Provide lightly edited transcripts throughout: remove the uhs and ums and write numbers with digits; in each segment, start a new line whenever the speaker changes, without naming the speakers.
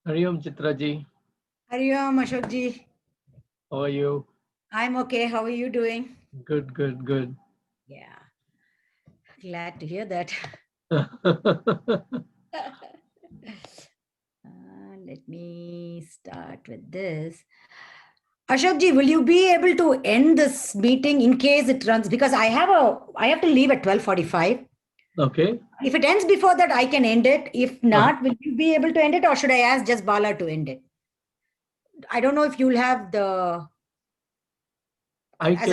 Hari Om Chitraji.
Hari Om Ashokji.
How are you?
I'm okay. How are you doing?
Good.
Yeah. Glad to hear that. Let me start with this. Ashokji, will you be able to end this meeting in case it runs? Because I have to leave at 12:45.
Okay.
If it ends before that, I can end it. If not, will you be able to end it, or should I ask just Bala to end it? I don't know if you'll have the as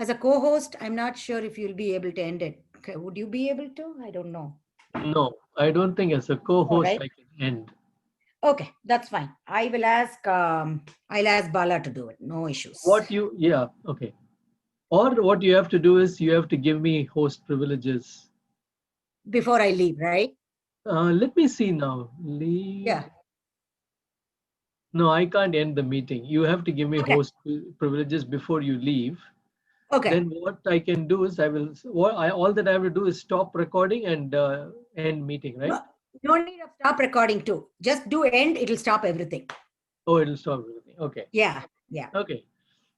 a co-host. I'm not sure if you'll be able to end it. Okay, would you be able to? I don't know.
No, I don't think as a co-host I can end.
Okay, that's fine. I'll ask Bala to do it. No issues.
Okay. Or what you have to do is you have to give me host privileges.
Before I leave, right?
Let me see now. Leave.
Yeah.
No, I can't end the meeting. You have to give me host privileges before you leave.
Okay.
Then what I can do is all that I have to do is stop recording and end meeting, right?
No need of stop recording too. Just do end, it'll stop everything.
Oh, it'll stop everything. Okay.
Yeah.
Okay.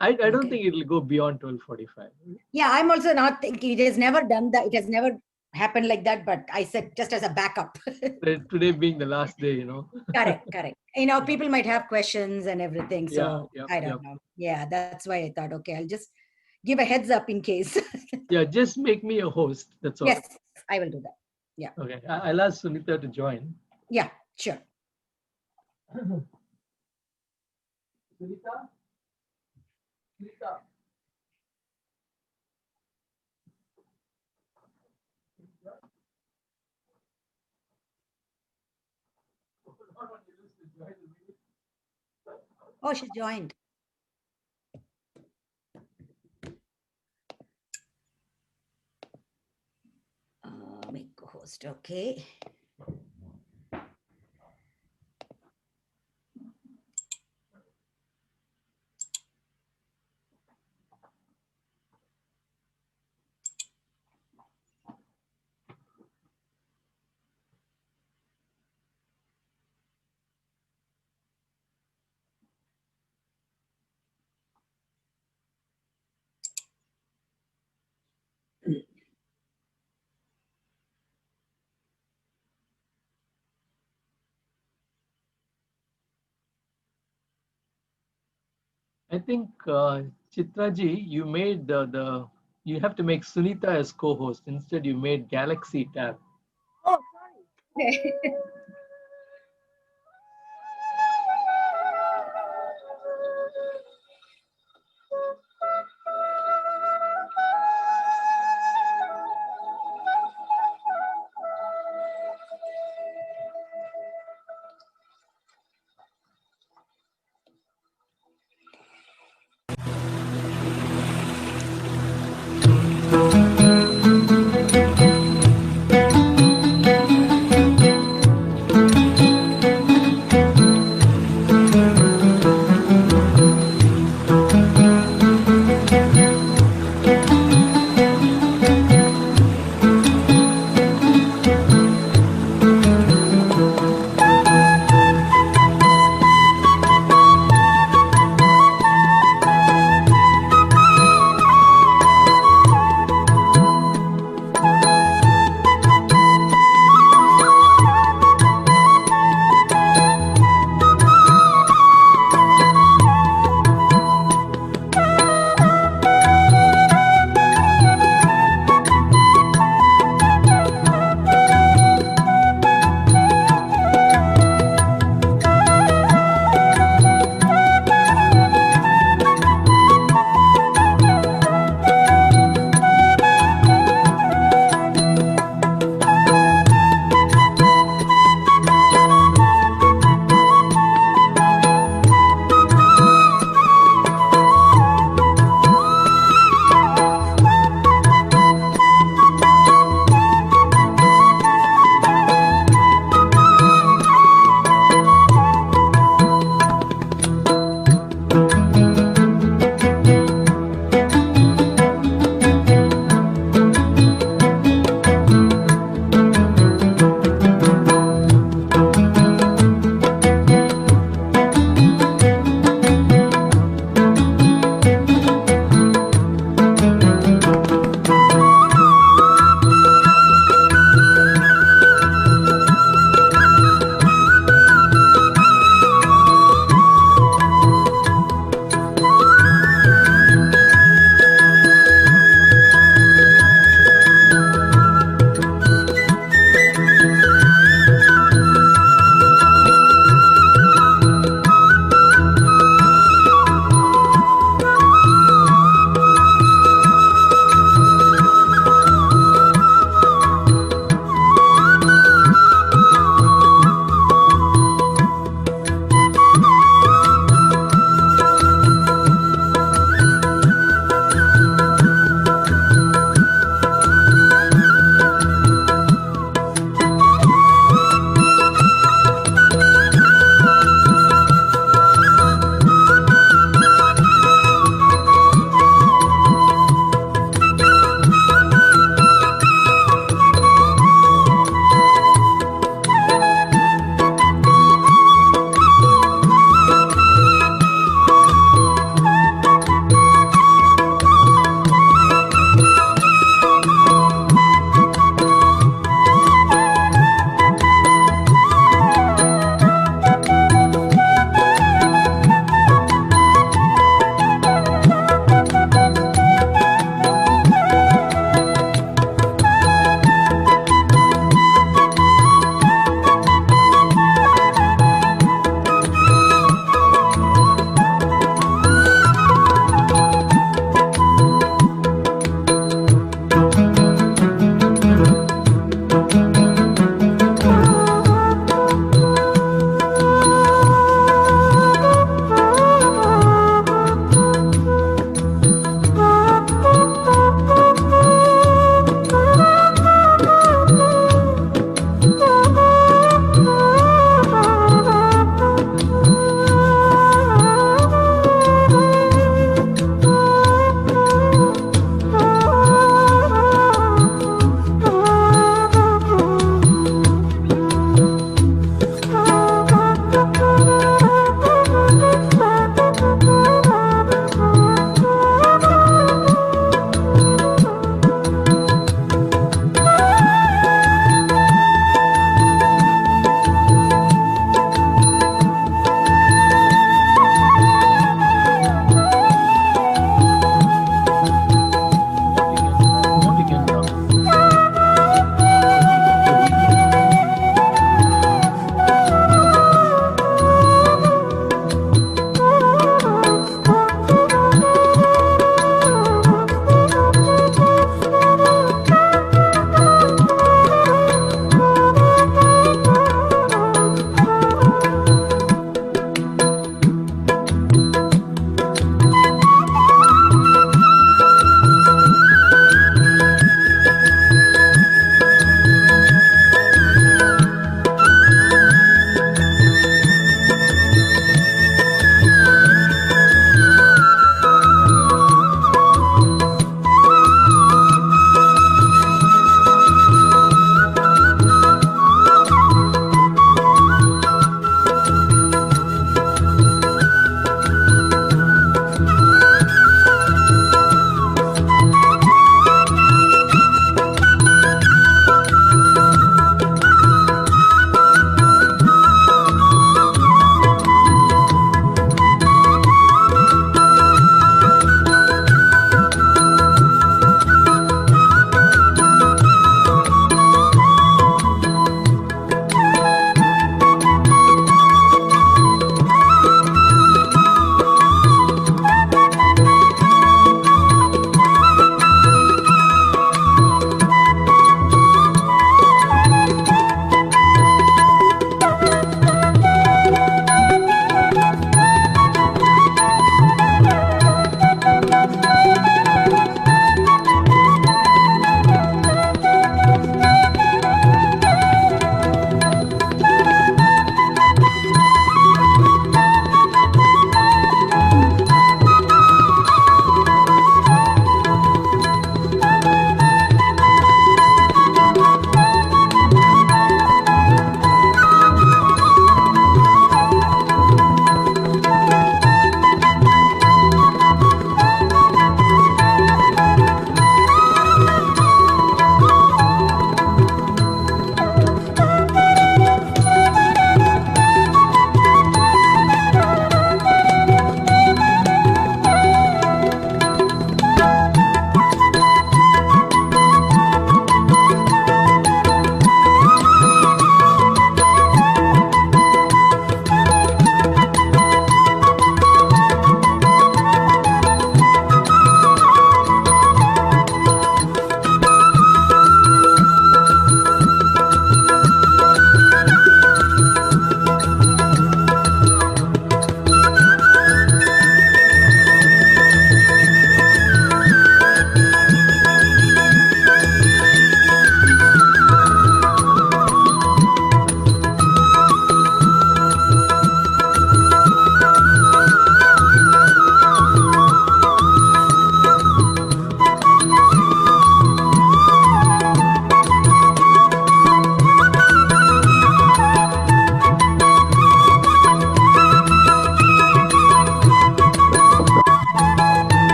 I don't think it'll go beyond 12:45.
Yeah, I'm also not thinking. It has never done that. It has never happened like that, but I said just as a backup.
Today being the last day,
Correct. People might have questions and everything. So I don't know. Yeah, that's why I thought, okay, I'll just give a heads up in case.
Yeah, just make me a host. That's all.
Yes, I will do that. Yeah.
Okay. I'll ask Sunitha to join.
Yeah, sure.
Sunitha?
Oh, she joined. Make co-host. Okay.
I think Chitraji, you made you have to make Sunitha as co-host. Instead, you made Galaxy tab.
Oh, sorry. Okay.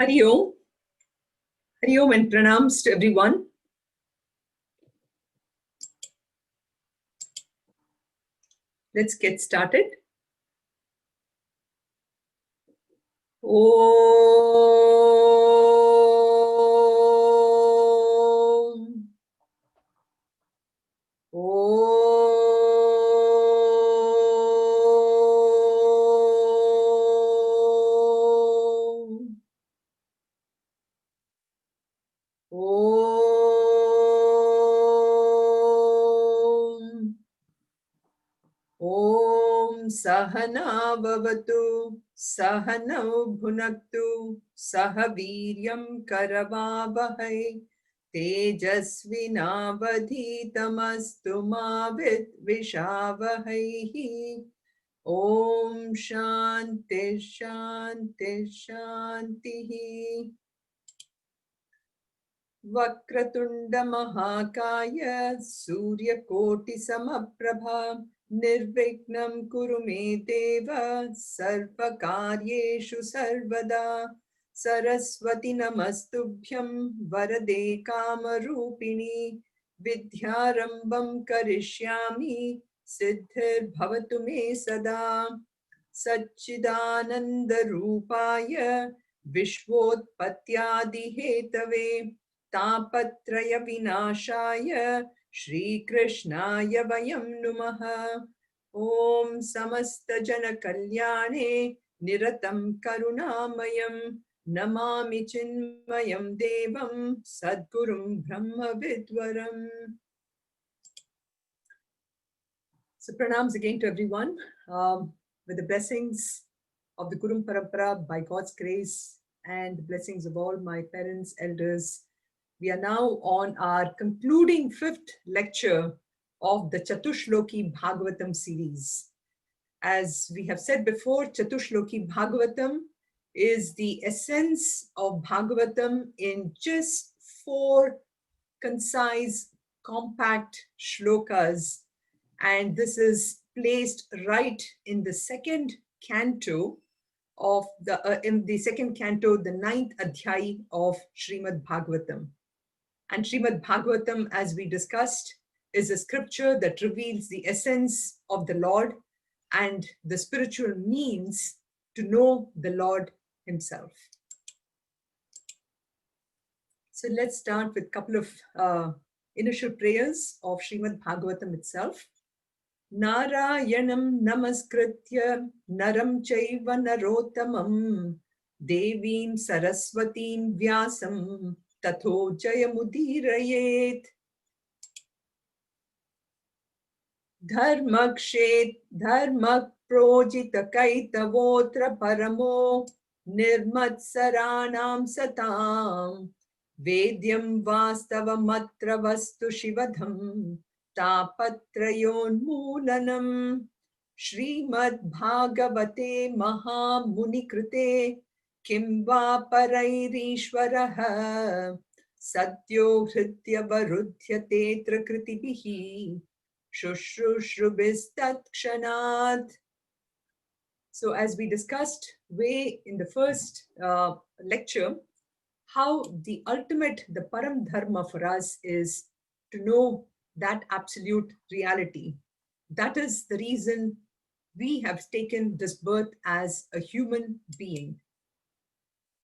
Hari Om. Hari Om and pranams to everyone. Let's get started. Om. Om. Om. Om Sahana Bhavatu Sahanau Bhunaktu Sahaviryam Karavavahai Tejasvinavadhitamastu ma Vishavahai. Om Shanti Shanti Shanti. Vakratunda Mahakaya Surya Koti Samaprabha Nirvignam Kurume Deva Sarvakaryeshu Sarvada Saraswati Namastubhyam Varade Kamarupini Vidyarambam Karishyami Siddhir Bhavatu Me Sada Satchidananda Rupaya Vishvotpatyadi Hetave Tapatraya Vinashaya Shri Krishnaya Vayam Numaha. Om Samasta Jana Kalyane Niratam Karunamayam Namami Chinmayam Devam Sadgurum Brahma Vidwaram. So pranams again to everyone. With the blessings of the Guru Parampara, by God's grace and the blessings of all my parents, elders, we are now on our concluding fifth lecture of the Chatushloki Bhagavatham series. As we have said before, Chatushloki Bhagavatham is the essence of Bhagavatham in just 4 concise, compact shlokas. And this is placed right in the second canto of the the 9th adhyay of Srimad Bhagavatam. And Srimad Bhagavatam, as we discussed, is a scripture that reveals the essence of the Lord and the spiritual means to know the Lord himself. So let's start with a couple of initial prayers of Srimad Bhagavatam itself. Narayanam namaskritya naram chaiva narottamam devim saraswatim vyasam tatho jayamudirayet. Dharmakshet dharmak projita kaitavotra paramo nirmatsaranam satam vedyam vastavamatra vastu shivadham tapatrayonmulanam. Srimad Bhagavate Mahamunikrite kim va parairishvaraha satyo hritya varudhyate trakritibihi shushrushrubhistat kshanat. So as we discussed way in the first lecture, how the ultimate, the param dharma for us is to know that absolute reality. That is the reason we have taken this birth as a human being.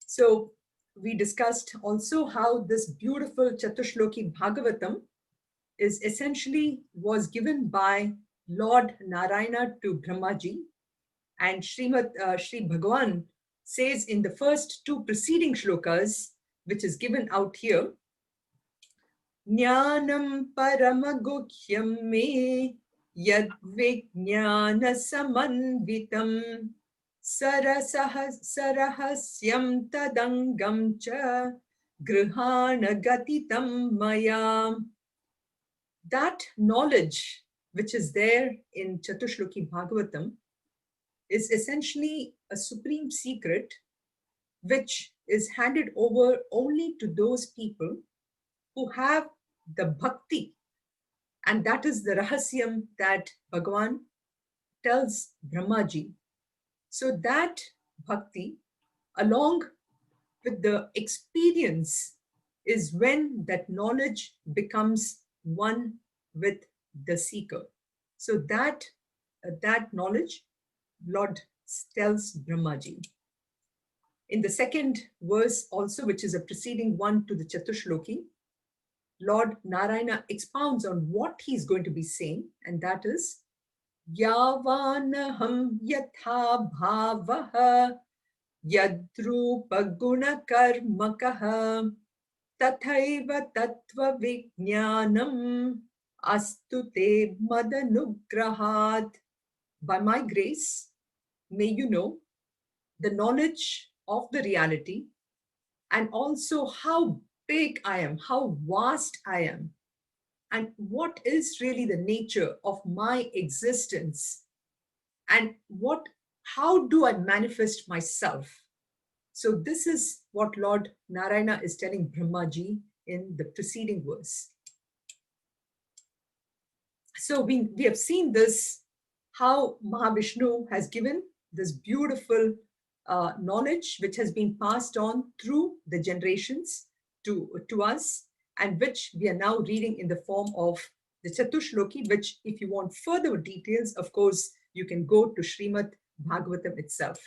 So we discussed also how this beautiful Chatushloki Bhagavatam is essentially was given by Lord Narayana to Brahmaji, and Sri Bhagavan says in the first 2 preceding shlokas, which is given out here, Jnanam paramaguhyam me yad vijnana samanvitam sarahasyam tadangam cha grihana gatitam maya. That knowledge which is there in Chatushloki Bhagavatam is essentially a supreme secret which is handed over only to those people who have the bhakti. And that is the rahasyam that Bhagavan tells Brahmaji. So that bhakti, along with the experience is when that knowledge becomes one with the seeker. So that knowledge, Lord tells Brahmaji. In the second verse also, which is a preceding one to the Chatushloki, Lord Narayana expounds on what he's going to be saying, and that is Yavanaham yatha bhavaha yadrupa guna karmakaha tathaiva tattva vijnanam astu te madanugrahat. By my grace, may you know the knowledge of the reality and also how big I am, how vast I am, and what is really the nature of my existence, and how do I manifest myself. So this is what Lord Narayana is telling Brahmaji in the preceding verse. So we have seen this, how Mahavishnu has given this beautiful knowledge which has been passed on through the generations to us, and which we are now reading in the form of the Chatushloki, which if you want further details, of course, you can go to Smt.Bhagavatham itself.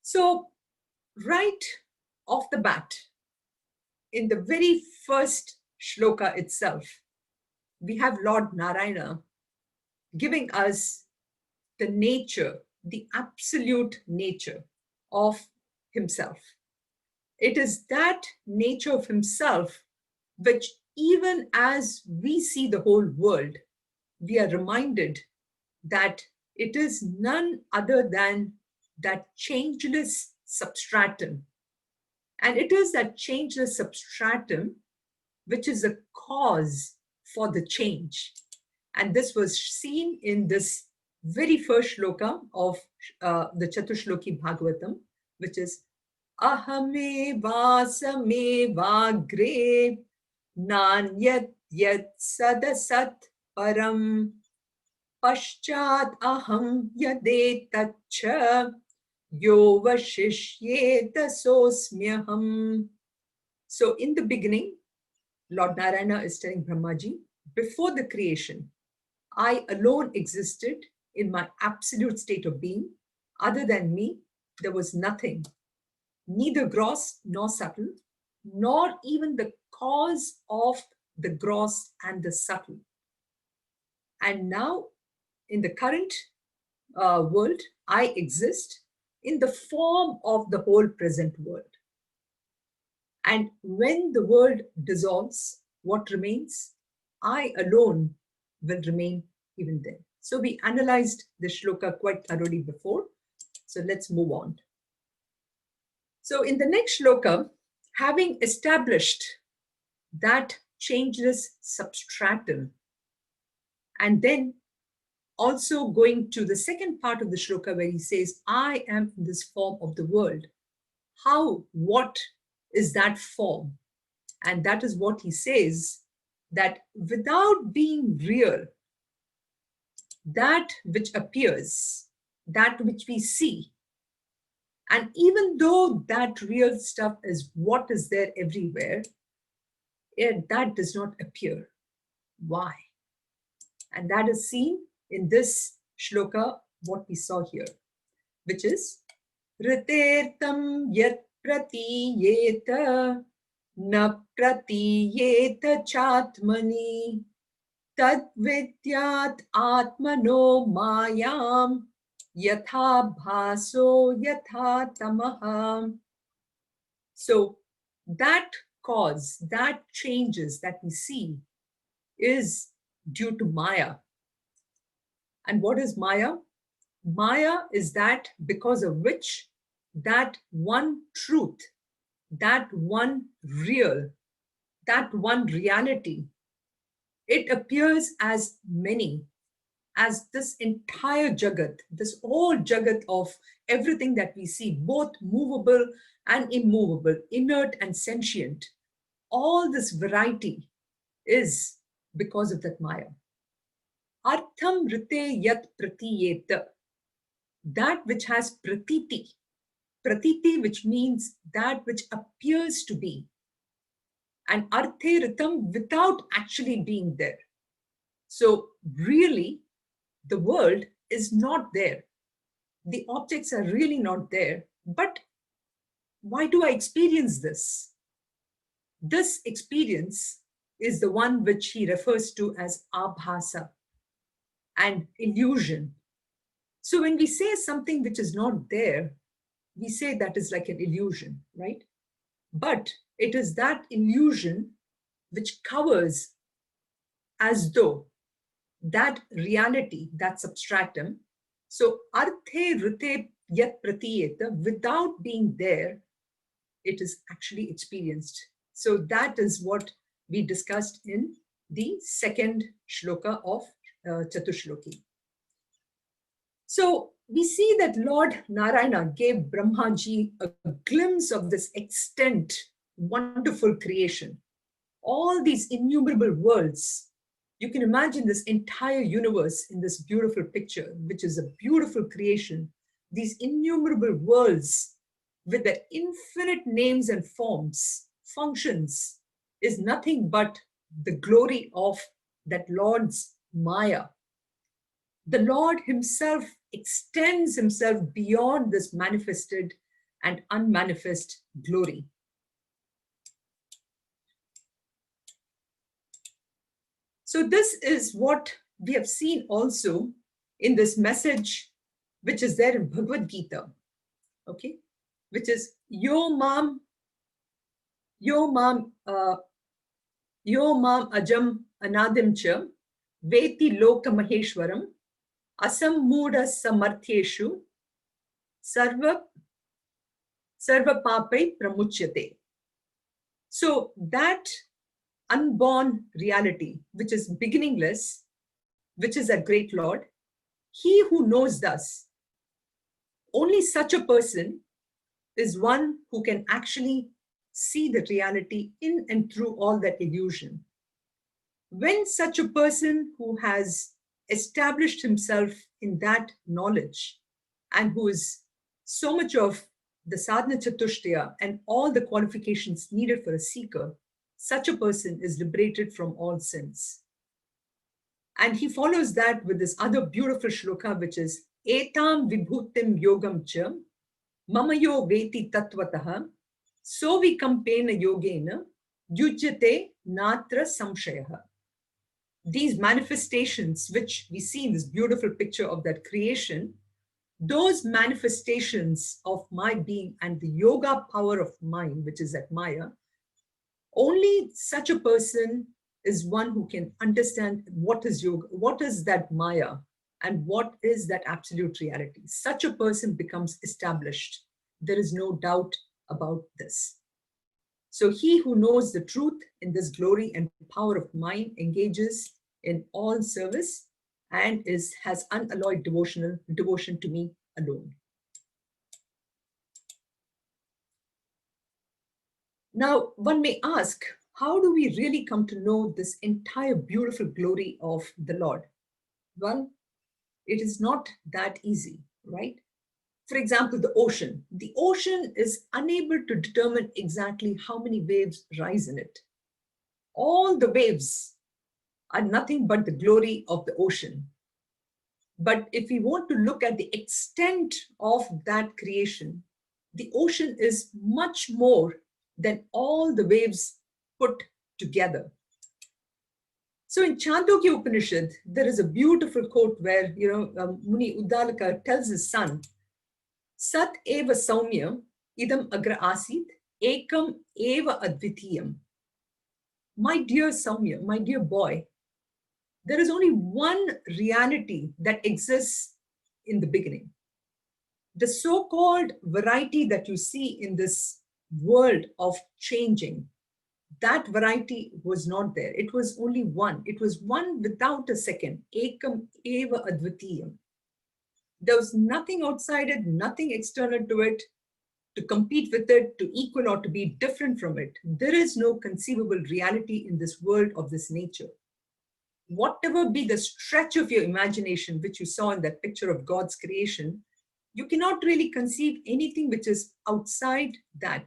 So right off the bat, in the very first shloka itself, we have Lord Narayana giving us the nature, the absolute nature of himself. It is that nature of himself which, even as we see the whole world, we are reminded that it is none other than that changeless substratum. And it is that changeless substratum which is a cause for the change. And this was seen in this very first shloka of the Chatushloki Bhagavatham, which is Ahame vasame vagre nanyat yat sadasat param paschat aham yadetacha yo vashishyeta sosmyaham. So in the beginning, Lord Narayana is telling Brahmaji, before the creation, I alone existed in my absolute state of being. Other than me, there was nothing, neither gross nor subtle, nor even the cause of the gross and the subtle. And now, in the current world, I exist in the form of the whole present world. And when the world dissolves, what remains? I alone will remain even then. So we analyzed the shloka quite thoroughly before. So let's move on. So in the next shloka, having established that changeless substratum, and then also going to the second part of the shloka where he says, I am in this form of the world. How, what is that form? And that is what he says, that without being real, that which appears, that which we see, and even though that real stuff is what is there everywhere, that does not appear. Why? And that is seen in this shloka, what we saw here, which is Ritertam yat pratiyeta na pratiyeta chatmani tad vidyat atmano mayam yatha bhaso yatha tamaha. So that cause, that changes that we see is due to Maya. And what is Maya? Maya is that because of which that one truth, that one real, that one reality, it appears as many, as this entire Jagat, this whole Jagat of everything that we see, both movable and immovable, inert and sentient. All this variety is because of that Maya. Artham rite yat pratiyeta, that which has pratiti, pratiti, which means that which appears to be, and arthe ritam, without actually being there. So really, the world is not there. The objects are really not there. But why do I experience this? This experience is the one which he refers to as abhasa and illusion. So when we say something which is not there, we say that is like an illusion, right? But it is that illusion which covers as though that reality, that substratum. So arthe rute yat pratiyeta, without being there, it is actually experienced. So that is what we discussed in the second shloka of Chatushloki. So we see that Lord Narayana gave Brahmaji a glimpse of this extent, wonderful creation. All these innumerable worlds. You can imagine this entire universe in this beautiful picture, which is a beautiful creation. These innumerable worlds with their infinite names and forms, functions, is nothing but the glory of that Lord's Maya. The Lord himself extends himself beyond this manifested and unmanifest glory. So this is what we have seen also in this message, which is there in Bhagavad Gita, okay, which is yo mam ajam anadim cha veti loka maheshwaram asammuda samarthyeshu sarva papai pramuchyate. So that unborn reality, which is beginningless, which is a great Lord, he who knows thus, only such a person is one who can actually see the reality in and through all that illusion. When such a person who has established himself in that knowledge and who is so much of the sadhana chatushtaya and all the qualifications needed for a seeker, such a person is liberated from all sins. And he follows that with this other beautiful shloka, which is etam vibhutim yogam cha mamayo veti tattvataha sovikampena yogena yujyate natra samshayaha. These manifestations, which we see in this beautiful picture of that creation, those manifestations of my being and the yoga power of mind, which is that Maya, only such a person is one who can understand what is yoga, what is that Maya, and what is that absolute reality. Such a person becomes established. There is no doubt about this. So he who knows the truth in this glory and power of mind engages in all service and has unalloyed devotion to me alone. Now, one may ask, how do we really come to know this entire beautiful glory of the Lord? Well, it is not that easy, right? For example, the ocean. The ocean is unable to determine exactly how many waves rise in it. All the waves are nothing but the glory of the ocean. But if we want to look at the extent of that creation, the ocean is much more than all the waves put together. So in Chandogya Upanishad, there is a beautiful quote where, Muni Uddalaka tells his son, Sat eva saumya idam agra asit ekam eva advitiyam. My dear Saumya, my dear boy, there is only one reality that exists in the beginning. The so-called variety that you see in this world of changing, that variety was not there. It was only one. It was one without a second. Ekam eva advitiyam. There was nothing outside it, nothing external to it, to compete with it, to equal or to be different from it. There is no conceivable reality in this world of this nature. Whatever be the stretch of your imagination, which you saw in that picture of God's creation, You cannot really conceive anything which is outside that.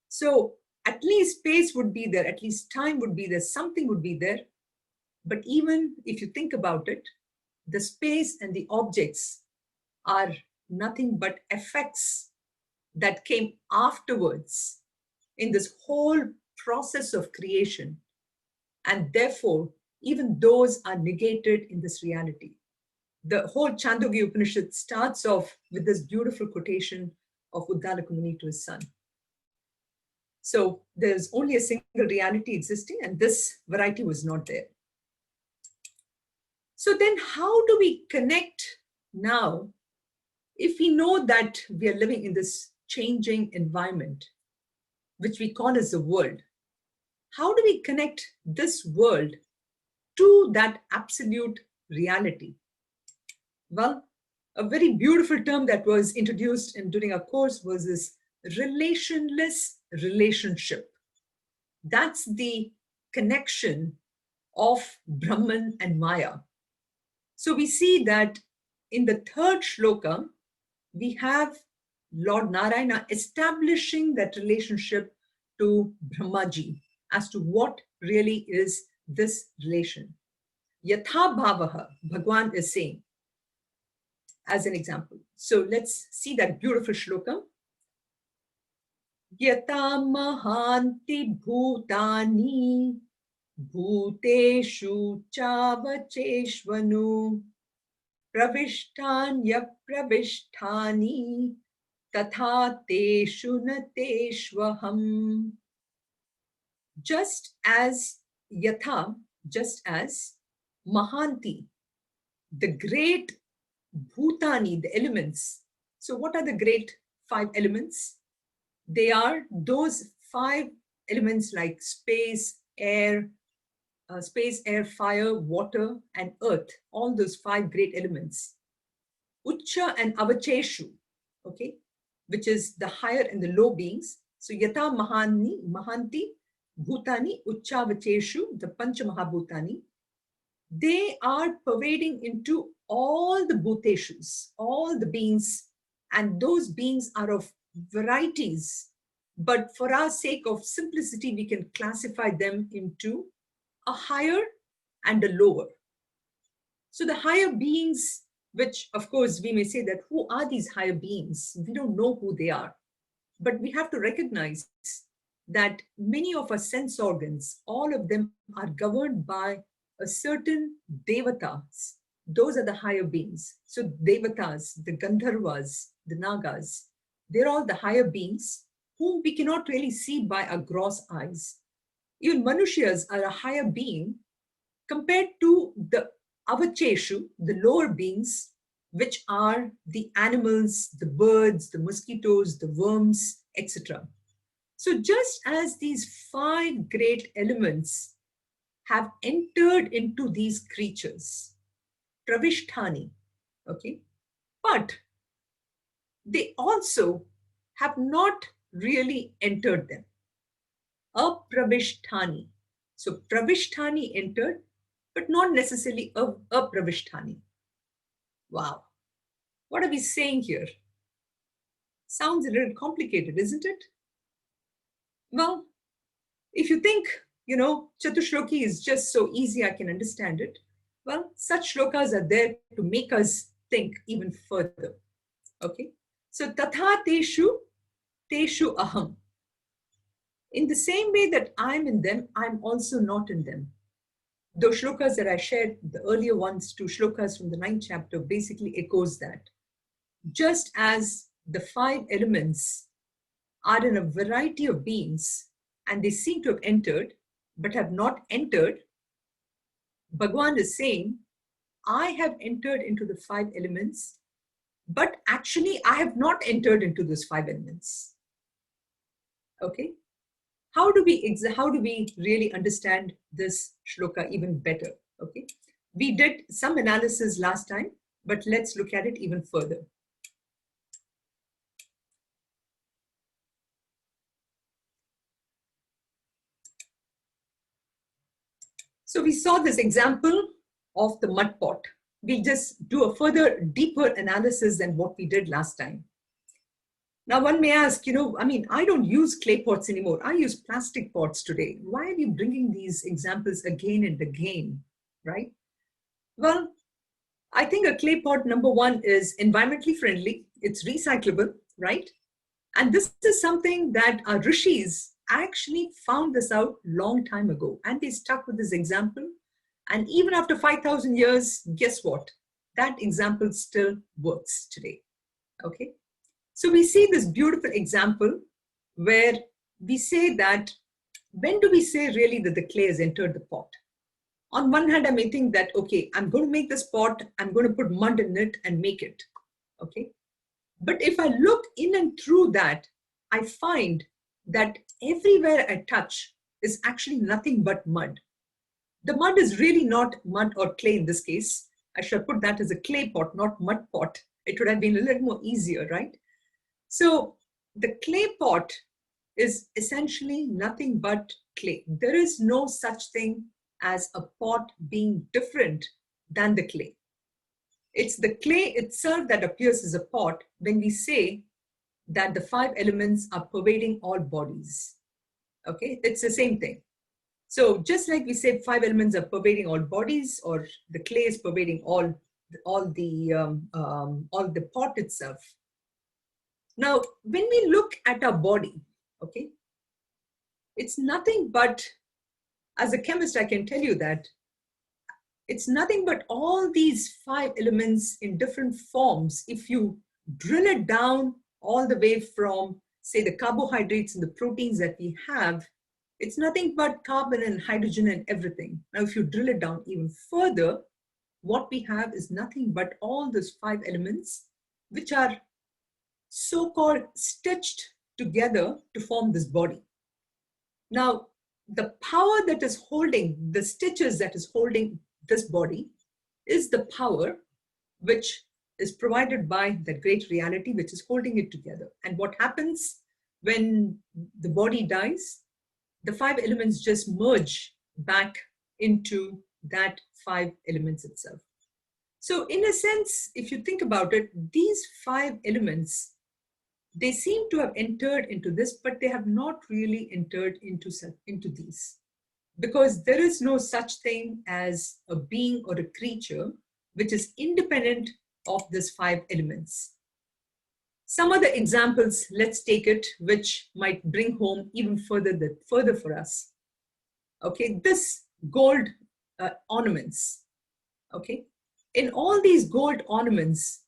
So at least space would be there, at least time would be there, something would be there. But even if you think about it, the space and the objects are nothing but effects that came afterwards in this whole process of creation. And therefore, even those are negated in this reality. The whole Chandogya Upanishad starts off with this beautiful quotation of Uddalaka Muni to his son. So there's only a single reality existing, and this variety was not there. So then how do we connect now if we know that we are living in this changing environment, which we call as the world? How do we connect this world to that absolute reality? Well, a very beautiful term that was introduced during our course was this relationless relationship. That's the connection of Brahman and Maya. So we see that in the third shloka, we have Lord Narayana establishing that relationship to Brahmaji as to what really is this relation. Yatha bhavaha, Bhagwan is saying, as an example. So let's see that beautiful shloka. Yata mahanti bhutani bhuteshu chavacheshvanu pravishtanya pravishtani tatha teshu nateshvaham. Just as yatha, just as mahanti, the great bhutani, the elements. So what are the great 5 elements? They are those 5 elements like space, air, fire, water, and earth. All those 5 great elements. Ucha and avacheshu, okay, which is the higher and the low beings. So yata mahanti, bhutani, ucha avacheshu, the pancha mahabhutani. They are pervading into all the bhuteshus, all the beings, and those beings are of varieties. But for our sake of simplicity, we can classify them into a higher and a lower. So the higher beings, which of course we may say that who are these higher beings? We don't know who they are. But we have to recognize that many of our sense organs, all of them are governed by a certain devatas. Those are the higher beings. So devatas, the Gandharvas, the Nagas, they're all the higher beings whom we cannot really see by our gross eyes. Even Manushyas are a higher being compared to the Avacheshu, the lower beings, which are the animals, the birds, the mosquitoes, the worms, etc. So just as these 5 great elements have entered into these creatures, pravishtani, okay, but they also have not really entered them. Apravishtani. So pravishtani entered, but not necessarily apravishtani. Wow. What are we saying here? Sounds a little complicated, isn't it? Well, if you think, Chatushloki is just so easy, I can understand it. Well, such shlokas are there to make us think even further. Okay. So tatha teshu aham. In the same way that I'm in them, I'm also not in them. Those shlokas that I shared, the earlier ones, 2 shlokas from the 9th chapter, basically echoes that. Just as the 5 elements are in a variety of beings, and they seem to have entered, but have not entered, Bhagwan is saying, I have entered into the 5 elements, but actually I have not entered into those 5 elements. Okay? How do we really understand this shloka even better? Okay? We did some analysis last time, but let's look at it even further. So we saw this example of the mud pot. we'll just do a further deeper analysis than what we did last time. Now, one may ask, I don't use clay pots anymore. I use plastic pots today. Why are you bringing these examples again and again, right? Well, I think a clay pot, number one, is environmentally friendly. It's recyclable, right? And this is something that our rishis actually found this out long time ago. And they stuck with this example. And even after 5,000 years, guess what? That example still works today, okay? So we see this beautiful example where we say that, when do we say really that the clay has entered the pot? On one hand, I may think that, okay, I'm going to make this pot, I'm going to put mud in it and make it, okay? But if I look in and through that, I find that everywhere I touch is actually nothing but mud. The mud is really not mud or clay in this case. I should have put that as a clay pot, not mud pot. It would have been a little more easier, right? So the clay pot is essentially nothing but clay. There is no such thing as a pot being different than the clay. It's the clay itself that appears as a pot when we say that the 5 elements are pervading all bodies. Okay, it's the same thing. So just like we said, 5 elements are pervading all bodies, or the clay is pervading all the pot itself. Now, when we look at our body, okay, it's nothing but, as a chemist, I can tell you that it's nothing but all these 5 elements in different forms. If you drill it down all the way from, say, the carbohydrates and the proteins that we have, it's nothing but carbon and hydrogen and everything. Now, if you drill it down even further, what we have is nothing but all those 5 elements, which are so-called stitched together to form this body. Now, the power that is holding, the stitches that is holding this body, is the power which is provided by that great reality which is holding it together. And what happens when the body dies? The 5 elements just merge back into that 5 elements itself. So in a sense, if you think about it, these 5 elements, they seem to have entered into this, but they have not really entered into these. Because there is no such thing as a being or a creature which is independent of these 5 elements. Some other examples, let's take it, which might bring home even further for us. Okay, this gold ornaments. Okay, in all these gold ornaments,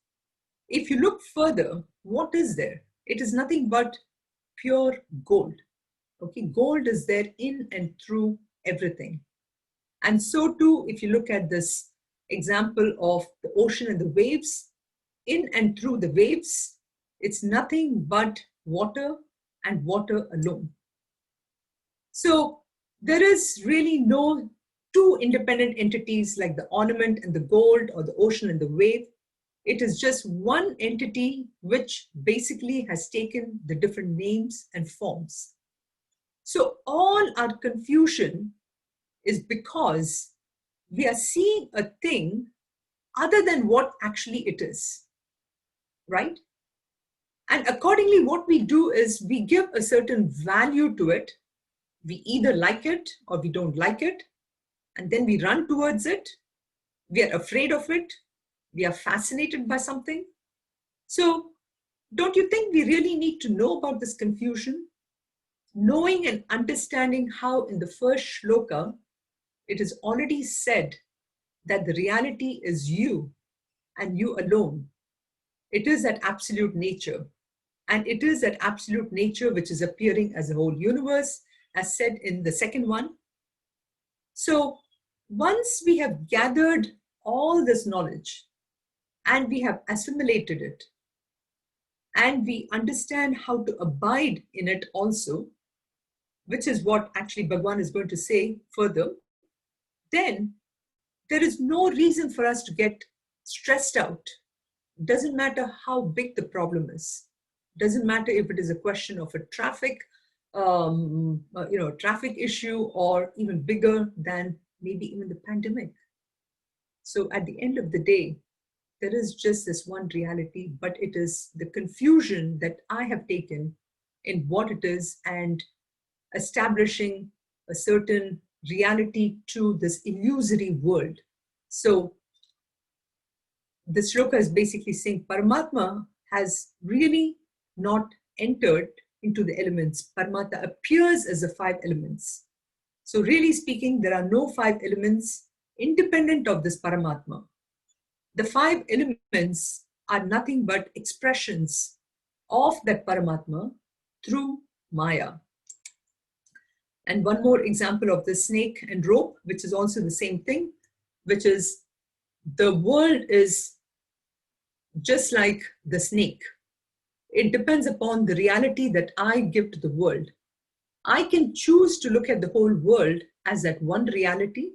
if you look further, what is there? It is nothing but pure gold. Okay, gold is there in and through everything. And so too, if you look at this example of the ocean and the waves, in and through the waves, it's nothing but water and water alone. So there is really no 2 independent entities like the ornament and the gold, or the ocean and the wave. It is just one entity which basically has taken the different names and forms. So all our confusion is because we are seeing a thing other than what actually it is, right? And accordingly, what we do is we give a certain value to it. We either like it or we don't like it. And then we run towards it. We are afraid of it. We are fascinated by something. So don't you think we really need to know about this confusion? Knowing and understanding how in the first shloka, it is already said that the reality is you and you alone. It is that absolute nature. And it is that absolute nature which is appearing as a whole universe, as said in the second one. So once we have gathered all this knowledge and we have assimilated it, and we understand how to abide in it also, which is what actually Bhagavan is going to say further, then there is no reason for us to get stressed out. Doesn't matter how big the problem is. Doesn't matter if it is a question of a traffic issue, or even bigger than maybe even the pandemic. So at the end of the day, there is just this one reality, but it is the confusion that I have taken in what it is and establishing a certain reality to this illusory world. So the shloka is basically saying Paramatma has really not entered into the elements. Paramatma appears as the 5 elements. So really speaking, there are no 5 elements independent of this Paramatma. The 5 elements are nothing but expressions of that Paramatma through Maya. And one more example of the snake and rope, which is also the same thing, which is the world is just like the snake. It depends upon the reality that I give to the world. I can choose to look at the whole world as that one reality,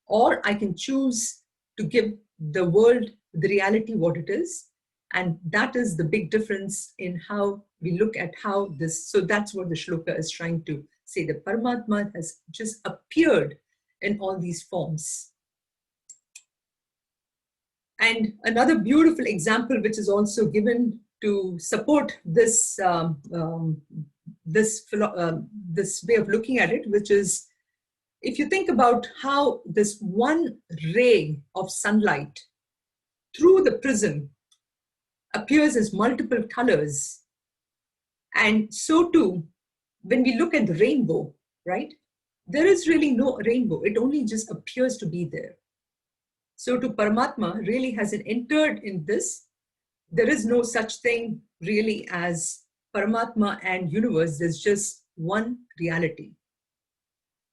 or I can choose to give the world the reality what it is. And that is the big difference in how we look at how this, so that's what the shloka is trying to say. The Paramatma has just appeared in all these forms. And another beautiful example, which is also given to support this, this way of looking at it, which is, if you think about how this one ray of sunlight through the prism appears as multiple colors, and so too, when we look at the rainbow, right, there is really no rainbow. It only just appears to be there. So to Paramatma really hasn't entered in this. There is no such thing really as Paramatma and universe. There's just one reality.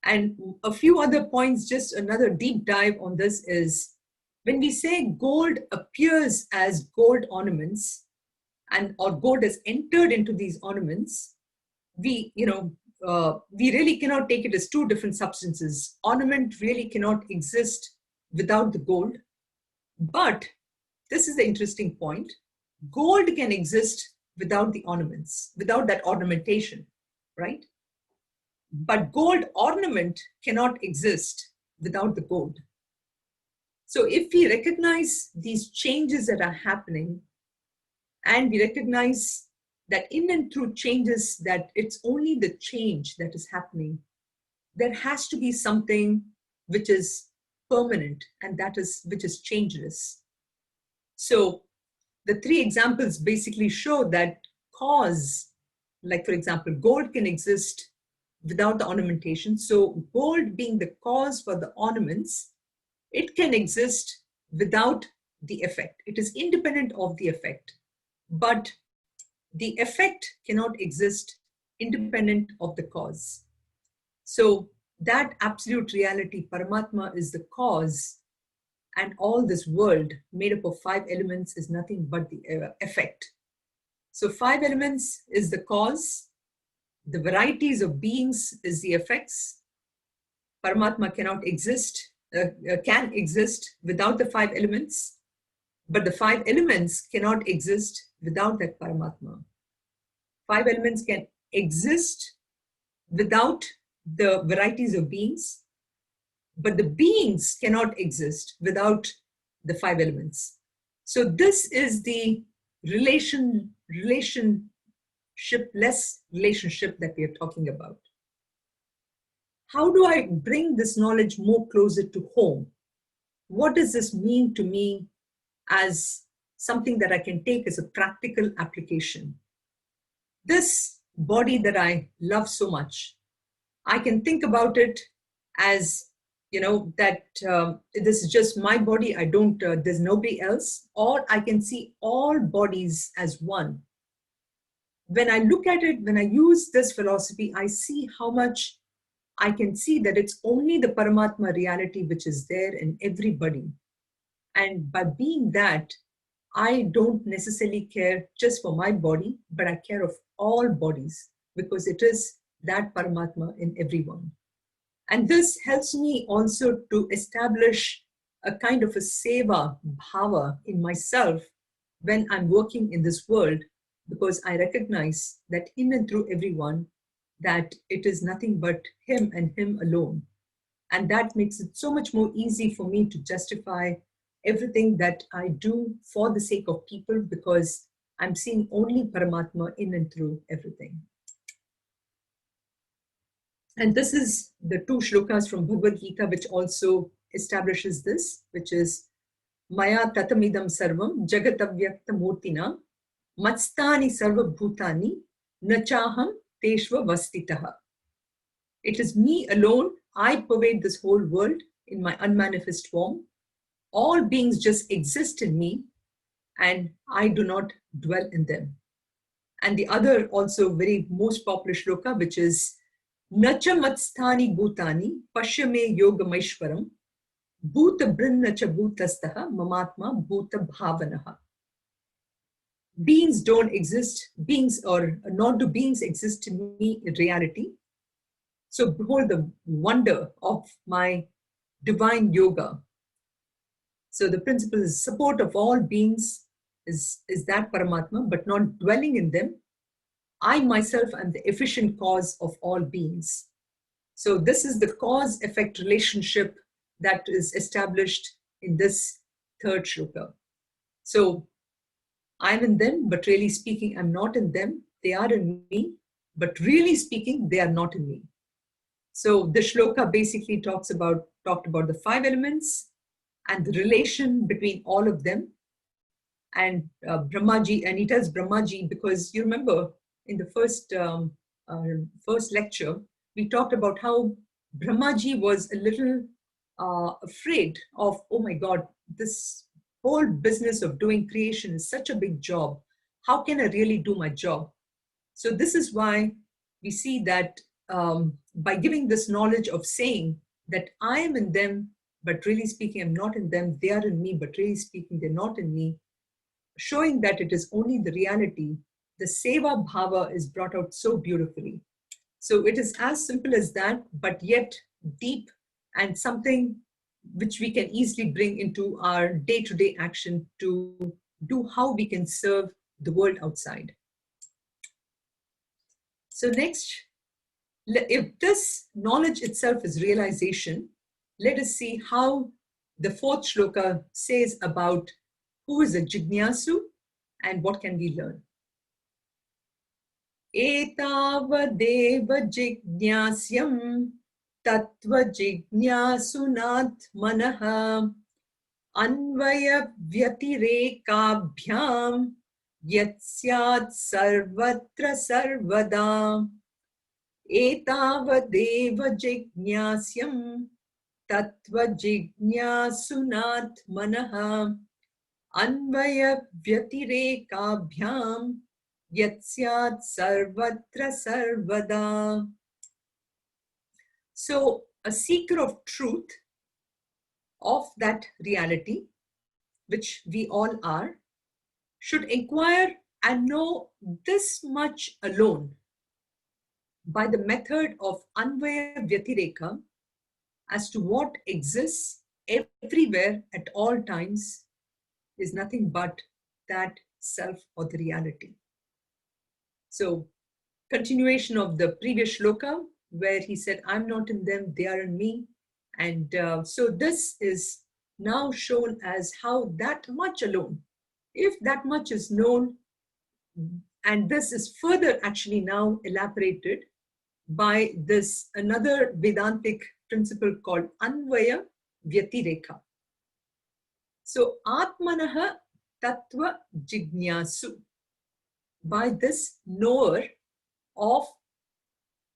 And a few other points, just another deep dive on this is, when we say gold appears as gold ornaments, and or gold has entered into these ornaments, we really cannot take it as 2 different substances. Ornament really cannot exist without the gold. But this is the interesting point. Gold can exist without the ornaments, without that ornamentation, right? But gold ornament cannot exist without the gold. So if we recognize these changes that are happening, and we recognize that in and through changes, that it's only the change that is happening, there has to be something which is permanent, and that is which is changeless. So the 3 examples basically show that cause, like for example, gold can exist without the ornamentation. So gold being the cause for the ornaments, it can exist without the effect. It is independent of the effect, but the effect cannot exist independent of the cause. So that absolute reality, Paramatma, is the cause, and all this world made up of 5 elements is nothing but the effect. So 5 elements is the cause, the varieties of beings is the effects. Paramatma cannot exist, can exist without the 5 elements, but the 5 elements cannot exist without that Paramatma. 5 elements can exist without the varieties of beings, but the beings cannot exist without the 5 elements. So this is the relationship relationship that we are talking about. How do I bring this knowledge more closer to home? What does this mean to me as something that I can take as a practical application? This body that I love so much, I can think about it as, that this is just my body. I don't, there's nobody else. Or I can see all bodies as one. When I look at it, when I use this philosophy, I see how much I can see that it's only the Paramatma reality which is there in everybody. And by being that, I don't necessarily care just for my body, but I care of all bodies, because it is that Paramatma in everyone. And this helps me also to establish a kind of a seva bhava in myself when I'm working in this world, because I recognize that in and through everyone, that it is nothing but him and him alone. And that makes it so much more easy for me to justify everything that I do for the sake of people, because I'm seeing only Paramatma in and through everything. And this is the 2 shlokas from Bhagavad Gita, which also establishes this, which is Maya tatamidam sarvam jagatavyakta murtina matstani sarva bhutani nachaham teshva vastitaha. It is me alone. I pervade this whole world in my unmanifest form. All beings just exist in me, and I do not dwell in them. And the other also very most popular shloka, which is Nacha matsthani bhutani pashyame yogamaishwaram bhuta brinnacha bhutastaha mamatma bhuta bhavanaha. Beings don't exist, beings or nor do beings exist in me in reality. So behold the wonder of my divine yoga. So the principle is support of all beings is that Paramatma, but not dwelling in them. I myself am the efficient cause of all beings. So this is the cause-effect relationship that is established in this 3rd shloka. So I'm in them, but really speaking, I'm not in them. They are in me, but really speaking, they are not in me. So the shloka basically talked about the 5 elements and the relation between all of them. And Brahmaji, and he tells Brahmaji, because you remember in the first lecture, we talked about how Brahmaji was a little afraid of, oh my God, this whole business of doing creation is such a big job. How can I really do my job? So this is why we see that by giving this knowledge of saying that I am in them, but really speaking, I'm not in them. They are in me, but really speaking, they're not in me. Showing that it is only the reality, the seva bhava is brought out so beautifully. So it is as simple as that, but yet deep, and something which we can easily bring into our day-to-day action to do how we can serve the world outside. So next, if this knowledge itself is realization, let us see how the 4th shloka says about who is a jignasu and what can we learn. Etavadeva jignasyam tattva jignasunat manaha anvaya vyatirekabhyam yatsyat sarvatra sarvada. Etavadeva jignasyam tattva jignasunat manaha Anvaya vyatirekabhyam yatsyat sarvatra sarvada. So a seeker of truth, of that reality, which we all are, should inquire and know this much alone by the method of Anvaya Vyatireka as to what exists everywhere at all times is nothing but that self or the reality. So continuation of the previous shloka where he said, I'm not in them, they are in me. And so this is now shown as how that much alone, if that much is known, and this is further actually now elaborated by this another Vedantic principle called Anvaya Vyatireka. So, Atmanaha Tattva Jignasu. By this knower of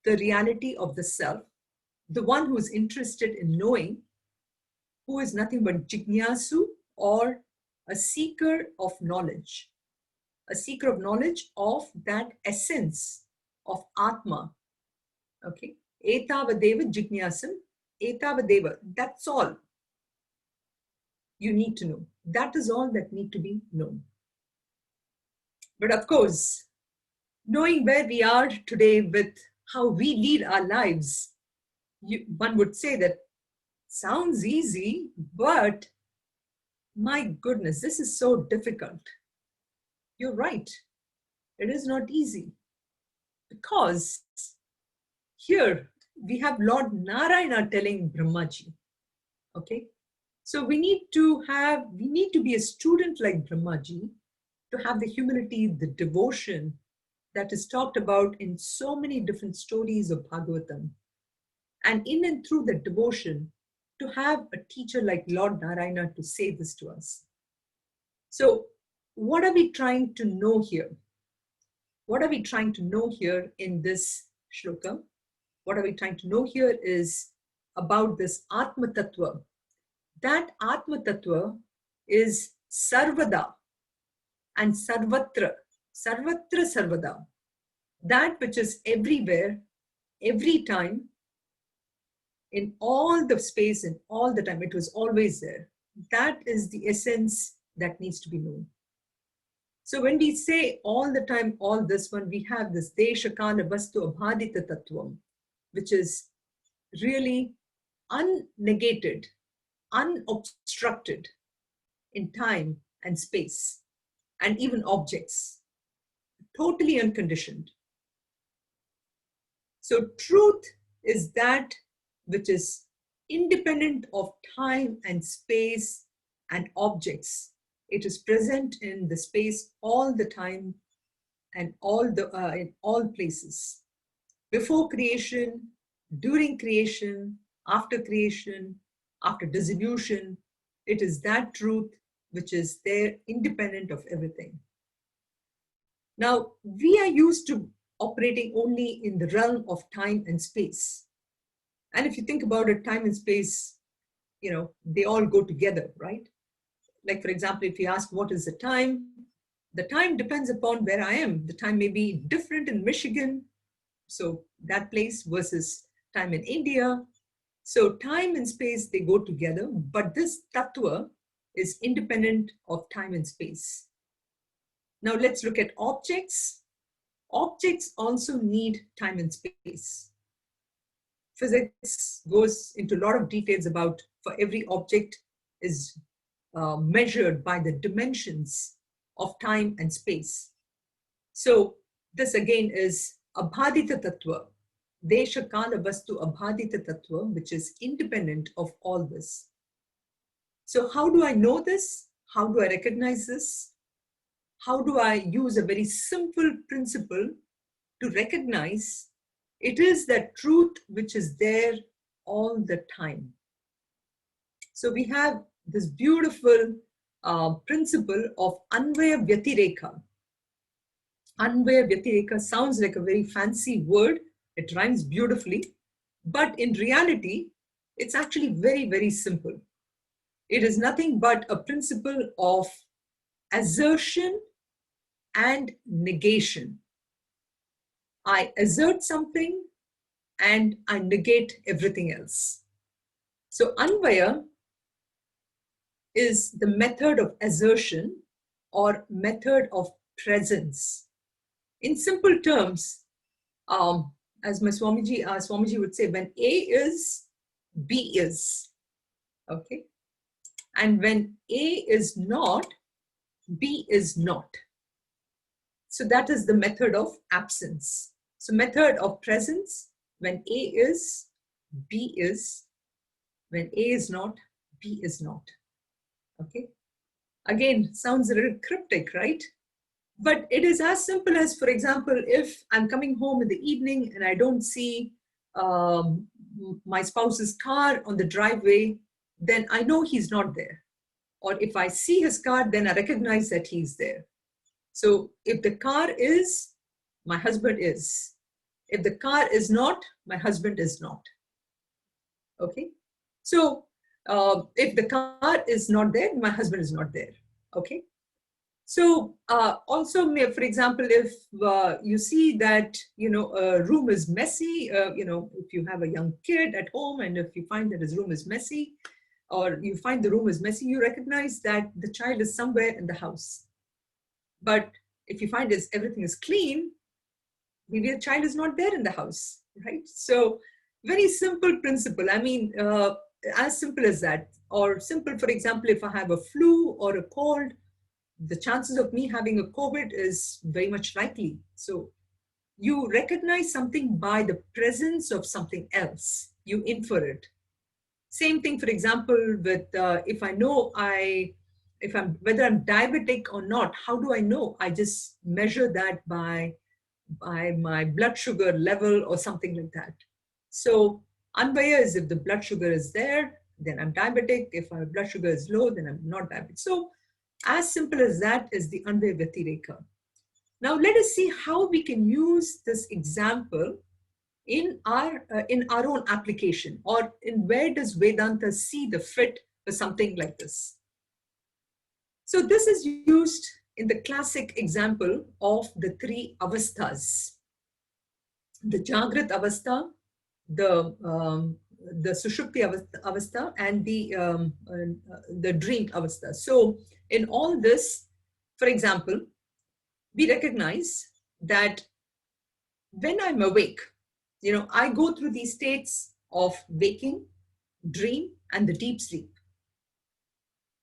the reality of the self, the one who is interested in knowing, who is nothing but Jignasu, or a seeker of knowledge. A seeker of knowledge of that essence of Atma. Okay. Etavadeva Jignasam. Etavadeva. That's all you need to know. That is all that need to be known. But of course, knowing where we are today with how we lead our lives, one would say that sounds easy, but my goodness, this is so difficult. You're right. It is not easy, because here we have Lord Narayana telling Brahmaji. Okay. So we need to be a student like Brahmaji to have the humility, the devotion that is talked about in so many different stories of Bhagavatam. And in and through the devotion, to have a teacher like Lord Narayana to say this to us. So what are we trying to know here? What are we trying to know here in this shloka? What are we trying to know here is about this Atma Tattva. That Atma Tattva is Sarvada and Sarvatra. Sarvatra Sarvada. That which is everywhere, every time, in all the space and all the time. It was always there. That is the essence that needs to be known. So when we say all the time, all this one, we have this Desha Kala Vastu Abhadita Tattvam, which is really unnegated, unobstructed in time and space, and even objects, totally unconditioned. So truth is that which is independent of time and space and objects. It is present in the space all the time and in all places. Before creation, during creation, after dissolution, it is that truth which is there, independent of everything. Now, we are used to operating only in the realm of time and space. And if you think about it, time and space, they all go together, right? Like, for example, if you ask what is the time depends upon where I am. The time may be different in Michigan, so that place versus time in India. So time and space, they go together, but this tattva is independent of time and space. Now let's look at objects. Objects also need time and space. Physics goes into a lot of details about, for every object is measured by the dimensions of time and space. So this again is Abhadita Tattva, Desha Kala Vastu Abhadita Tattva, which is independent of all this. So how do I know this? How do I recognize this? How do I use a very simple principle to recognize it is that truth which is there all the time? So we have this beautiful principle of Anvaya Vyatireka. Anvaya Vyatireka sounds like a very fancy word. It rhymes beautifully. But in reality, it's actually very, very simple. It is nothing but a principle of assertion and negation. I assert something and I negate everything else. So Anvaya is the method of assertion or method of presence. In simple terms, as my Swamiji would say, when A is, B is. Okay? And when A is not, B is not. So that is the method of absence. So method of presence, when A is, B is. When A is not, B is not. Okay. Again, sounds a little cryptic, right? But it is as simple as, for example, if I'm coming home in the evening and I don't see my spouse's car on the driveway, then I know he's not there. Or if I see his car, then I recognize that he's there. So if the car is, my husband is. If the car is not, my husband is not. Okay. So if the car is not there, my husband is not there. Okay. So also, for example, if you see that, a room is messy, if you have a young kid at home and if you find that his room is messy, or you find the room is messy, you recognize that the child is somewhere in the house. But if you find everything is clean, maybe the child is not there in the house, right? So very simple principle. I mean, as simple as that. Or simple, for example, if I have a flu or a cold, the chances of me having a COVID is very much likely. So you recognize something by the presence of something else. You infer it. Same thing, for example, with if I know whether I'm diabetic or not, how do I know? I just measure that by my blood sugar level or something like that. So Anvaya is if the blood sugar is there, then I'm diabetic. If my blood sugar is low, then I'm not diabetic. So as simple as that is the Anvaya Vyatireka. Now let us see how we can use this example in our own application, or in where does Vedanta see the fit for something like this. So this is used in the classic example of the three avasthas: the Jagrat avastha, the Sushupti avastha, and the dream avastha. So in all this, for example, we recognize that when I'm awake, I go through these states of waking, dream, and the deep sleep.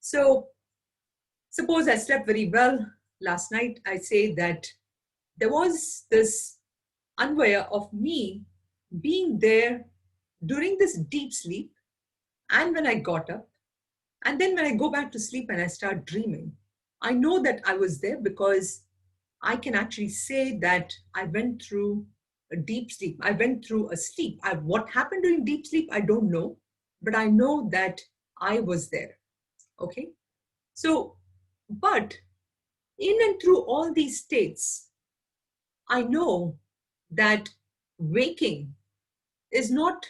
So suppose I slept very well last night. I say that there was this Anvaya of me being there during this deep sleep, and when I got up, and then when I go back to sleep and I start dreaming, I know that I was there because I can actually say that I went through a deep sleep. I went through a sleep. What happened during deep sleep, I don't know, but I know that I was there. Okay. So, but in and through all these states, I know that waking is not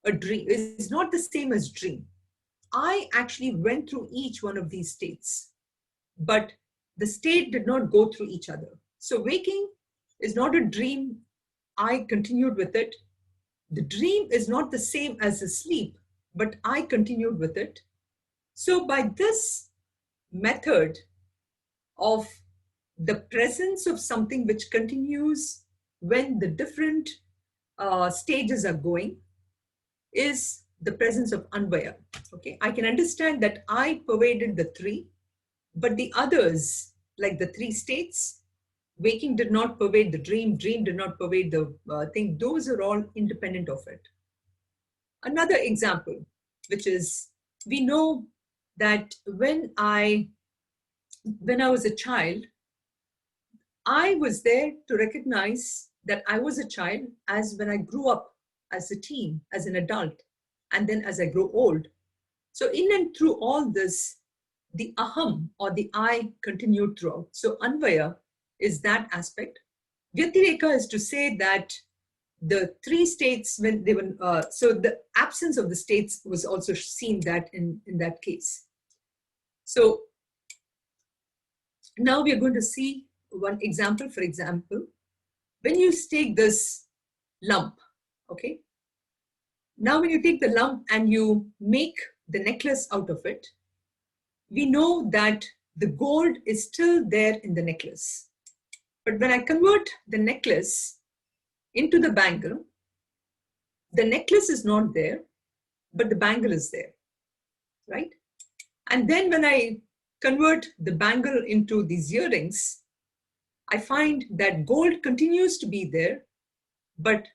a dream, is not the same as dream. I actually went through each one of these states, but the state did not go through each other. So waking is not a dream. I continued with it. The dream is not the same as the sleep, but I continued with it. So by this method of the presence of something which continues when the different stages are going, is the presence of Anvaya. Okay, I can understand that I pervaded the three, but the others, like the three states, waking did not pervade the dream, dream did not pervade the thing. Those are all independent of it. Another example, which is, we know that when I was a child, I was there to recognize that I was a child as when I grew up as a teen, as an adult, and then as I grow old. So in and through all this, the aham or the I continued throughout. So Anvaya is that aspect. Vyatireka is to say that the three states, when they were, so the absence of the states was also seen that in that case. So now we are going to see one example. For example, when you take this lump, okay? Now when you take the lump and you make the necklace out of it, we know that the gold is still there in the necklace. But when I convert the necklace into the bangle, the necklace is not there, but the bangle is there, right? And then when I convert the bangle into these earrings, I find that gold continues to be there, but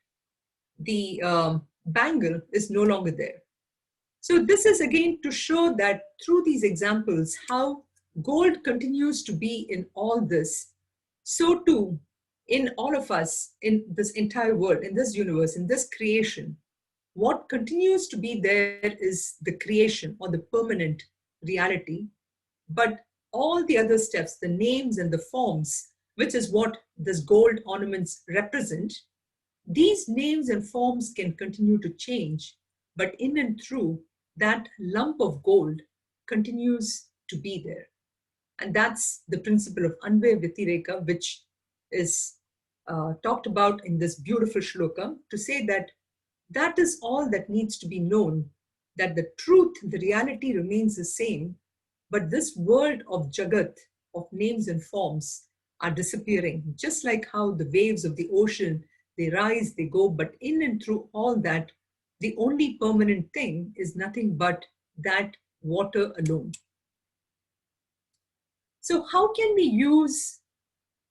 the bangle is no longer there. So this is again to show that through these examples, how gold continues to be in all this. So too, in all of us, in this entire world, in this universe, in this creation, what continues to be there is the creation or the permanent reality. But all the other steps, the names and the forms, which is what this gold ornaments represent, these names and forms can continue to change, but in and through, that lump of gold continues to be there. And that's the principle of Anvaya Vyatireka, which is talked about in this beautiful shloka, to say that that is all that needs to be known, that the truth, the reality remains the same, but this world of Jagat, of names and forms, are disappearing, just like how the waves of the ocean, they rise, they go, but in and through all that, the only permanent thing is nothing but that water alone. So how can we use,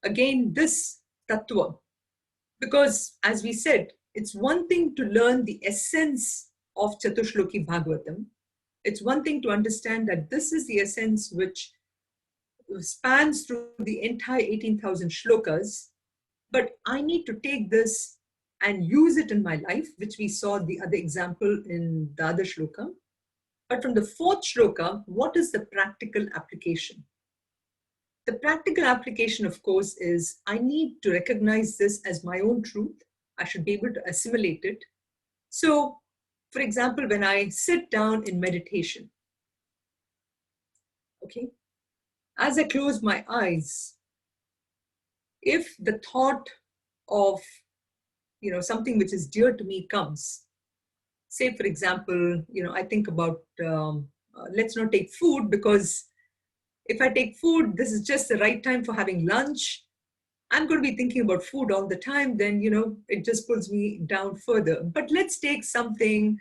again, this tattva Because as we said, it's one thing to learn the essence of Chatushloki Bhagavatham. It's one thing to understand that this is the essence which spans through the entire 18,000 shlokas. But I need to take this and use it in my life, which we saw the other example in the other shloka. But from the fourth shloka, what is the practical application? The practical application, of course, is I need to recognize this as my own truth. I should be able to assimilate it. So, for example, when I sit down in meditation, okay, as I close my eyes, if the thought of something which is dear to me comes, say for example, I think about let's not take food, because if I take food, this is just the right time for having lunch. I'm going to be thinking about food all the time, then it just pulls me down further. But let's take something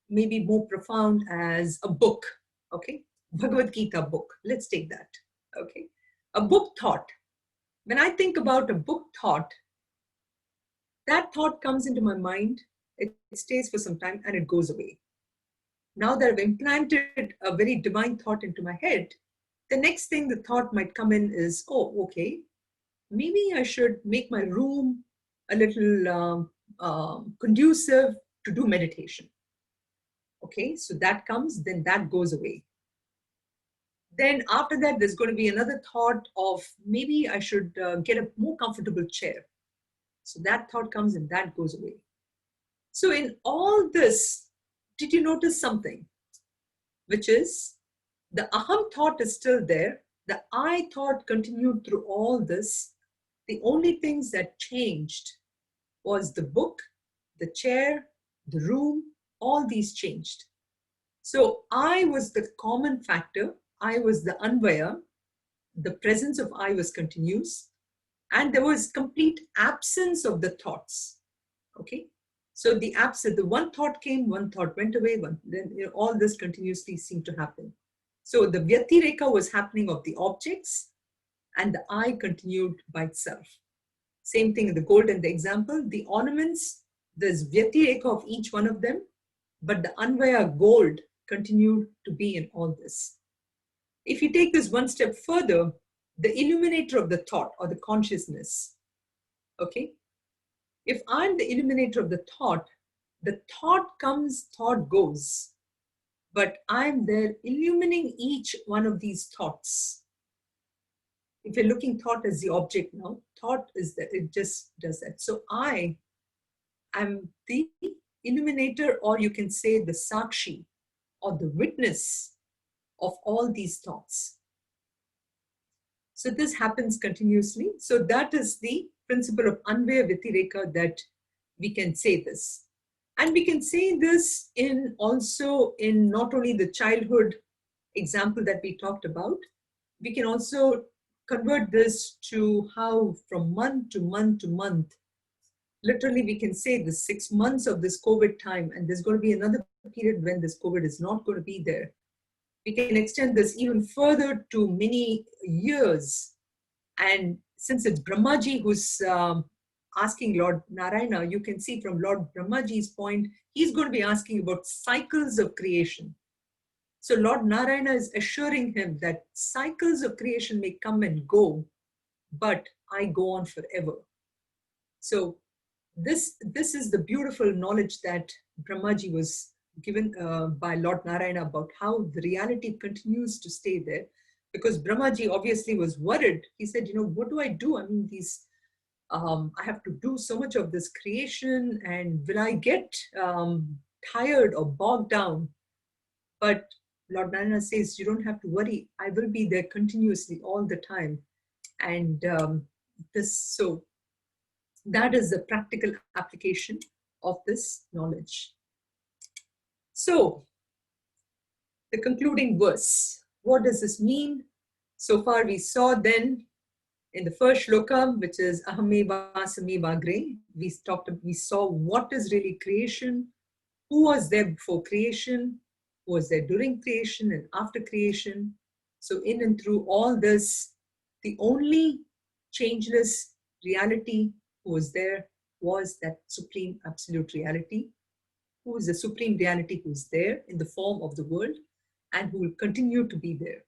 maybe more profound as a book. Okay, Bhagavad Gita book, let's take that. Okay, a book thought. When I think about a book thought, that thought comes into my mind, it stays for some time and it goes away. Now that I've implanted a very divine thought into my head, the next thing the thought might come in is, oh, okay, maybe I should make my room a little conducive to do meditation. Okay, so that comes, then that goes away. Then after that, there's going to be another thought of maybe I should get a more comfortable chair. So that thought comes and that goes away. So in all this, did you notice something? Which is, the aham thought is still there. The I thought continued through all this. The only things that changed was the book, the chair, the room, all these changed. So I was the common factor. I was the anvaya. The presence of I was continuous. And there was complete absence of the thoughts. Okay. So the one thought came, one thought went away, then all this continuously seemed to happen. So the Vyatireka was happening of the objects, and the I continued by itself. Same thing in the gold and the example, the ornaments, there's Vyatireka of each one of them, but the Anvaya gold continued to be in all this. If you take this one step further, the illuminator of the thought or the consciousness, okay? If I'm the illuminator of the thought comes, thought goes, but I'm there illuminating each one of these thoughts. If you're looking thought as the object now, thought is that it just does that. So I am the illuminator, or you can say the sakshi, or the witness of all these thoughts. So this happens continuously. So that is the principle of Anvaya Vyatireka, that we can say this. And we can say this also in not only the childhood example that we talked about, we can also convert this to how from month to month to month, literally we can say the 6 months of this COVID time, and there's going to be another period when this COVID is not going to be there. We can extend this even further to many years. And since it's Brahmaji who's asking Lord Narayana, you can see from Lord Brahmaji's point, he's going to be asking about cycles of creation. So Lord Narayana is assuring him that cycles of creation may come and go, but I go on forever. So this is the beautiful knowledge that Brahmaji was given by Lord Narayana about how the reality continues to stay there. Because Brahmaji obviously was worried. He said, what do I do? I mean, I have to do so much of this creation, and will I get tired or bogged down? But Lord Narayana says, you don't have to worry. I will be there continuously all the time. And so that is the practical application of this knowledge. So the concluding verse, what does this mean? So far we saw then in the first shloka, which is Ahameva Sameva Agre, we saw what is really creation, who was there before creation, who was there during creation and after creation. So in and through all this, the only changeless reality who was there was that supreme absolute reality, who is the supreme reality who is there in the form of the world and who will continue to be there.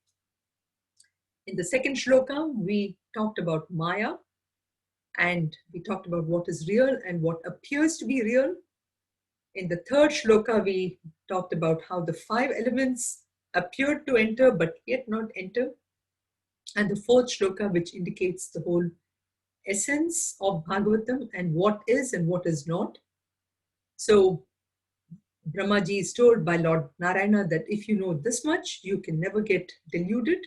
In the second shloka, we talked about Maya, and we talked about what is real and what appears to be real. In the third shloka, we talked about how the 5 elements appeared to enter but yet not enter. And the fourth shloka, which indicates the whole essence of Bhagavatam and what is and what is not. So Brahmaji is told by Lord Narayana that if you know this much, you can never get deluded.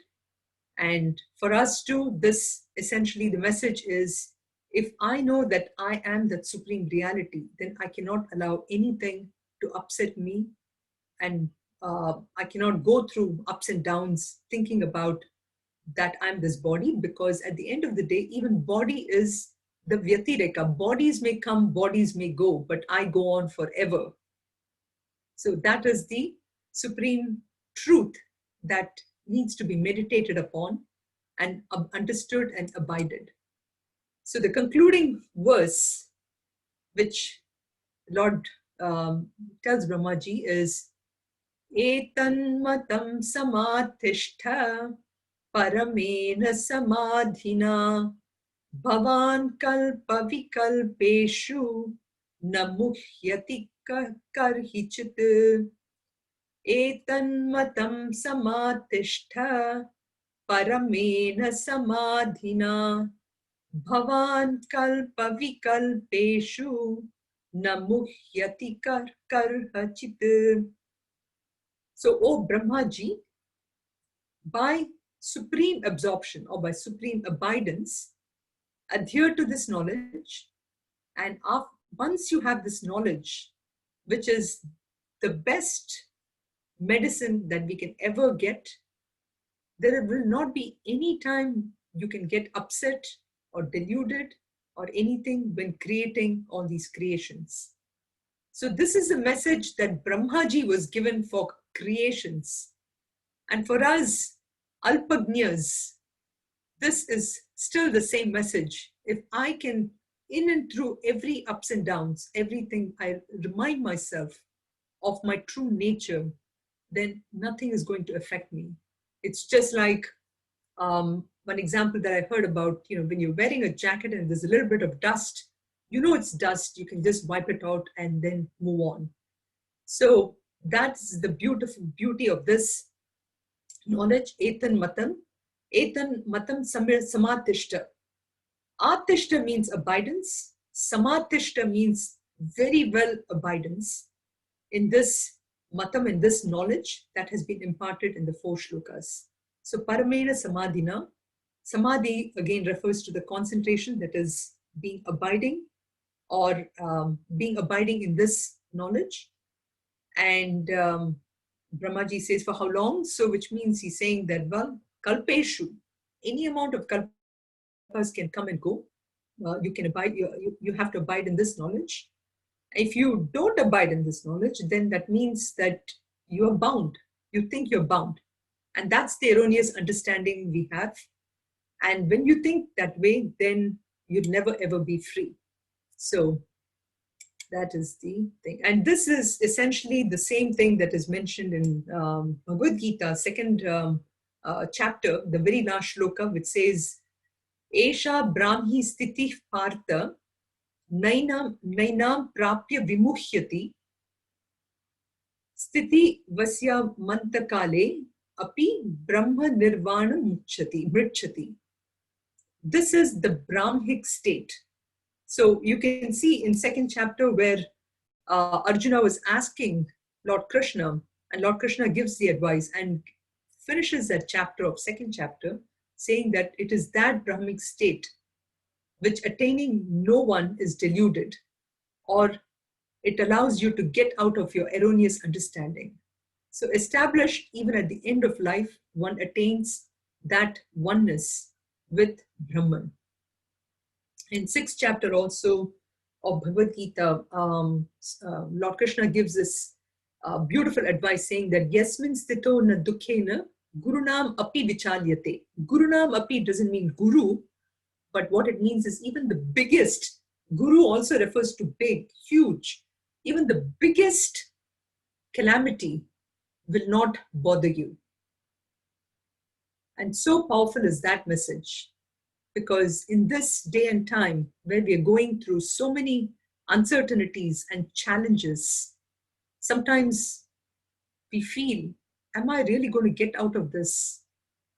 And for us too, this essentially the message is, if I know that I am that supreme reality, then I cannot allow anything to upset me, and I cannot go through ups and downs thinking about that I'm this body, because at the end of the day, even body is the Vyatireka. Bodies may come, bodies may go, but I go on forever. So that is the supreme truth that needs to be meditated upon and understood and abided. So the concluding verse, which Lord tells Brahmaji is, Etanmatam samathishtha paramena samadhina bhavan kalpa vikalpeshu namuhyati karhichit. Etanmatam samathishtha paramena samadhina bhavan kalpa vikalpeshu namuhyati karhachit. So, O Brahmaji, by supreme absorption or by supreme abidance, adhere to this knowledge, and once you have this knowledge, which is the best medicine that we can ever get, there will not be any time you can get upset or deluded or anything when creating all these creations. So this is a message that Brahmaji was given for creations. And for us, Alpagnyas, this is still the same message. If I can, in and through every ups and downs, everything, I remind myself of my true nature, then nothing is going to affect me. It's just like one example that I heard about, when you're wearing a jacket and there's a little bit of dust, it's dust, you can just wipe it out and then move on. So that's the beauty of this knowledge. Etan matam samatishta. Atishta means abidance. Samatishta means very well abidance in this matam, in this knowledge that has been imparted in the 4 shlokas. So paramena samadhina. Samadhi again refers to the concentration, that is being abiding or being abiding in this knowledge. And Brahmaji says for how long? So which means he's saying that, well, kalpeshu, any amount of kalpas can come and go. You can abide, you have to abide in this knowledge. If you don't abide in this knowledge, then that means that you are bound. You think you're bound. And that's the erroneous understanding we have. And when you think that way, then you'd never ever be free. So that is the thing. And this is essentially the same thing that is mentioned in Bhagavad Gita, second chapter, the very last shloka, which says, Esha Brahmi Stiti Partha Nainam Prapya Vimuhyati Stiti Vasya Mantakale Api Brahma Nirvana Mritchati. This is the Brahmic state. So you can see in second chapter where Arjuna was asking Lord Krishna, and Lord Krishna gives the advice and finishes that chapter of second chapter saying that it is that Brahmic state which attaining no one is deluded, or it allows you to get out of your erroneous understanding. So established even at the end of life, one attains that oneness with Brahman. In sixth chapter also of Bhagavad Gita, Lord Krishna gives this beautiful advice saying that Yasmin stito na dukhena gurunam api vichalyate. Gurunam api doesn't mean guru, but what it means is even the biggest Guru also refers to big, huge. Even the biggest calamity will not bother you. And so powerful is that message, because in this day and time where we are going through so many uncertainties and challenges, sometimes we feel, am I really going to get out of this?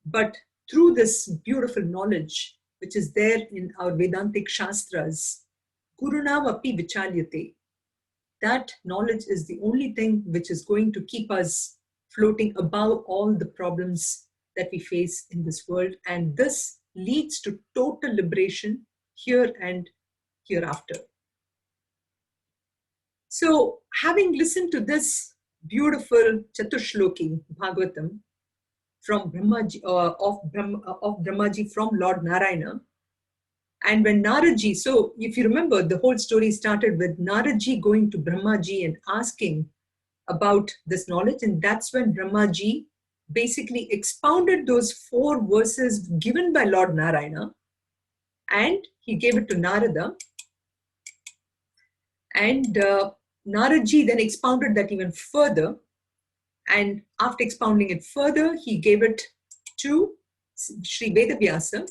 But through this beautiful knowledge, which is there in our Vedantic Shastras, Gurunam api vichalyate, that knowledge is the only thing which is going to keep us floating above all the problems that we face in this world. And this leads to total liberation here and hereafter. So, having listened to this beautiful Chatushloki Bhagavatam from Brahmaji, of Brahmaji from Lord Narayana, and when Naradji, so if you remember, the whole story started with Naradji going to Brahmaji and asking about this knowledge, and that's when Brahmaji basically expounded those 4 verses given by Lord Narayana, and he gave it to Narada, and Naradji then expounded that even further, and after expounding it further, he gave it to Sri Vedavyasa,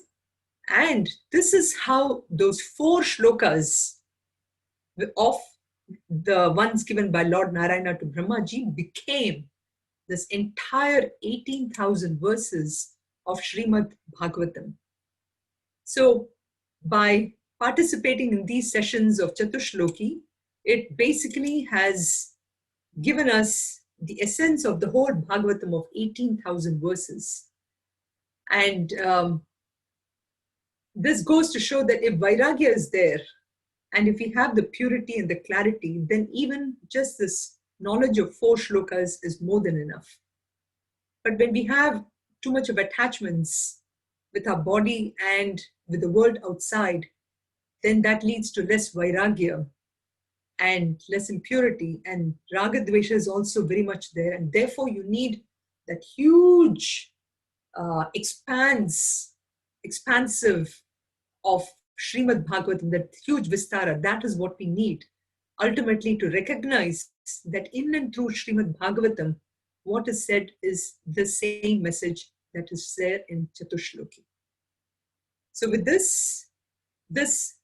and this is how those 4 shlokas of the ones given by Lord Narayana to Brahmaji became this entire 18,000 verses of Srimad Bhagavatam. So by participating in these sessions of Chatushloki, it basically has given us the essence of the whole Bhagavatam of 18,000 verses. And this goes to show that if Vairagya is there, and if we have the purity and the clarity, then even just this knowledge of 4 shlokas is more than enough. But when we have too much of attachments with our body and with the world outside, then that leads to less Vairagya and less impurity. And Raga Dvesha is also very much there. And therefore you need that huge expansive of Srimad Bhagavatam, that huge Vistara. That is what we need ultimately to recognize that in and through Srimad Bhagavatam, what is said is the same message that is there in Chatushloki. So with this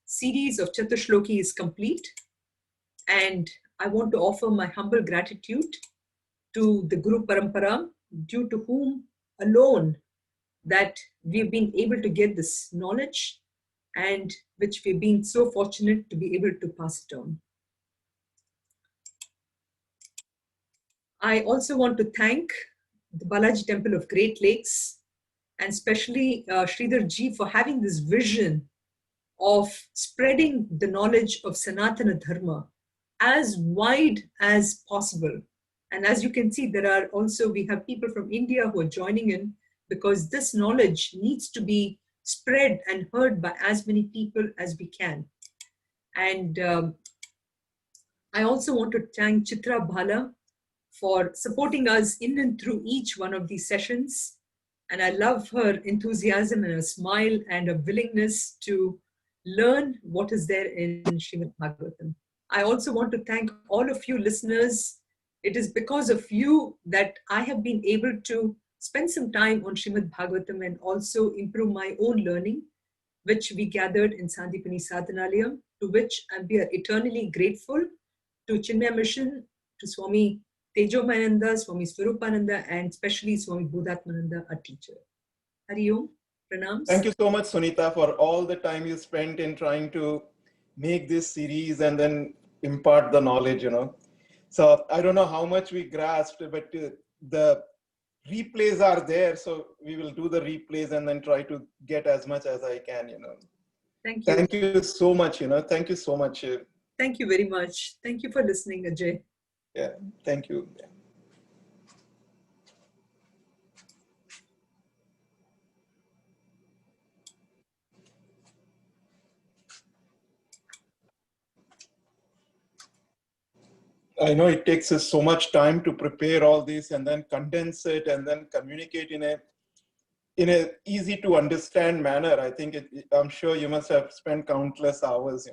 series of Chatushloki is complete, and I want to offer my humble gratitude to the Guru Parampara, due to whom alone that we've been able to get this knowledge, and which we've been so fortunate to be able to pass it on. I also want to thank the Balaji Temple of Great Lakes, and especially Sridhar Ji for having this vision of spreading the knowledge of Sanatana Dharma as wide as possible. And as you can see, we have people from India who are joining in, because this knowledge needs to be spread and heard by as many people as we can. And I also want to thank Chitra Bhala for supporting us in and through each one of these sessions. And I love her enthusiasm and her smile and her willingness to learn what is there in Srimad Bhagavatam. I also want to thank all of you listeners. It is because of you that I have been able to spend some time on Srimad Bhagavatam and also improve my own learning, which we gathered in Sandipani Sadhanalayam, to which we are eternally grateful to Chinmaya Mission, to Swami Tejomayananda, Swami Swarupananda, and especially Swami Bodhatmananda, our teacher. Hari Om, pranams.
Thank you so much, Sunitha, for all the time you spent in trying to make this series and then impart the knowledge, So I don't know how much we grasped, but the replays are there. So we will do the replays and then try to get as much as I can,
Thank you.
Thank you so much, Thank you so much.
Thank you very much. Thank you for listening, Ajay.
Yeah, thank you. I know it takes us so much time to prepare all this and then condense it and then communicate in a easy to understand manner. I think I'm sure you must have spent countless hours,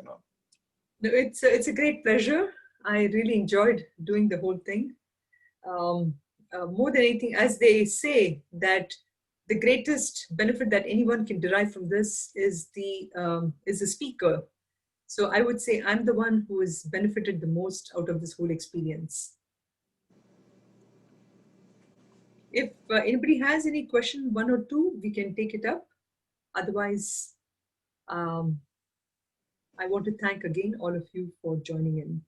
No, it's a great pleasure. I really enjoyed doing the whole thing. More than anything, as they say, that the greatest benefit that anyone can derive from this is the speaker. So I would say I'm the one who has benefited the most out of this whole experience. If anybody has any question, one or two, we can take it up. Otherwise, I want to thank again all of you for joining in.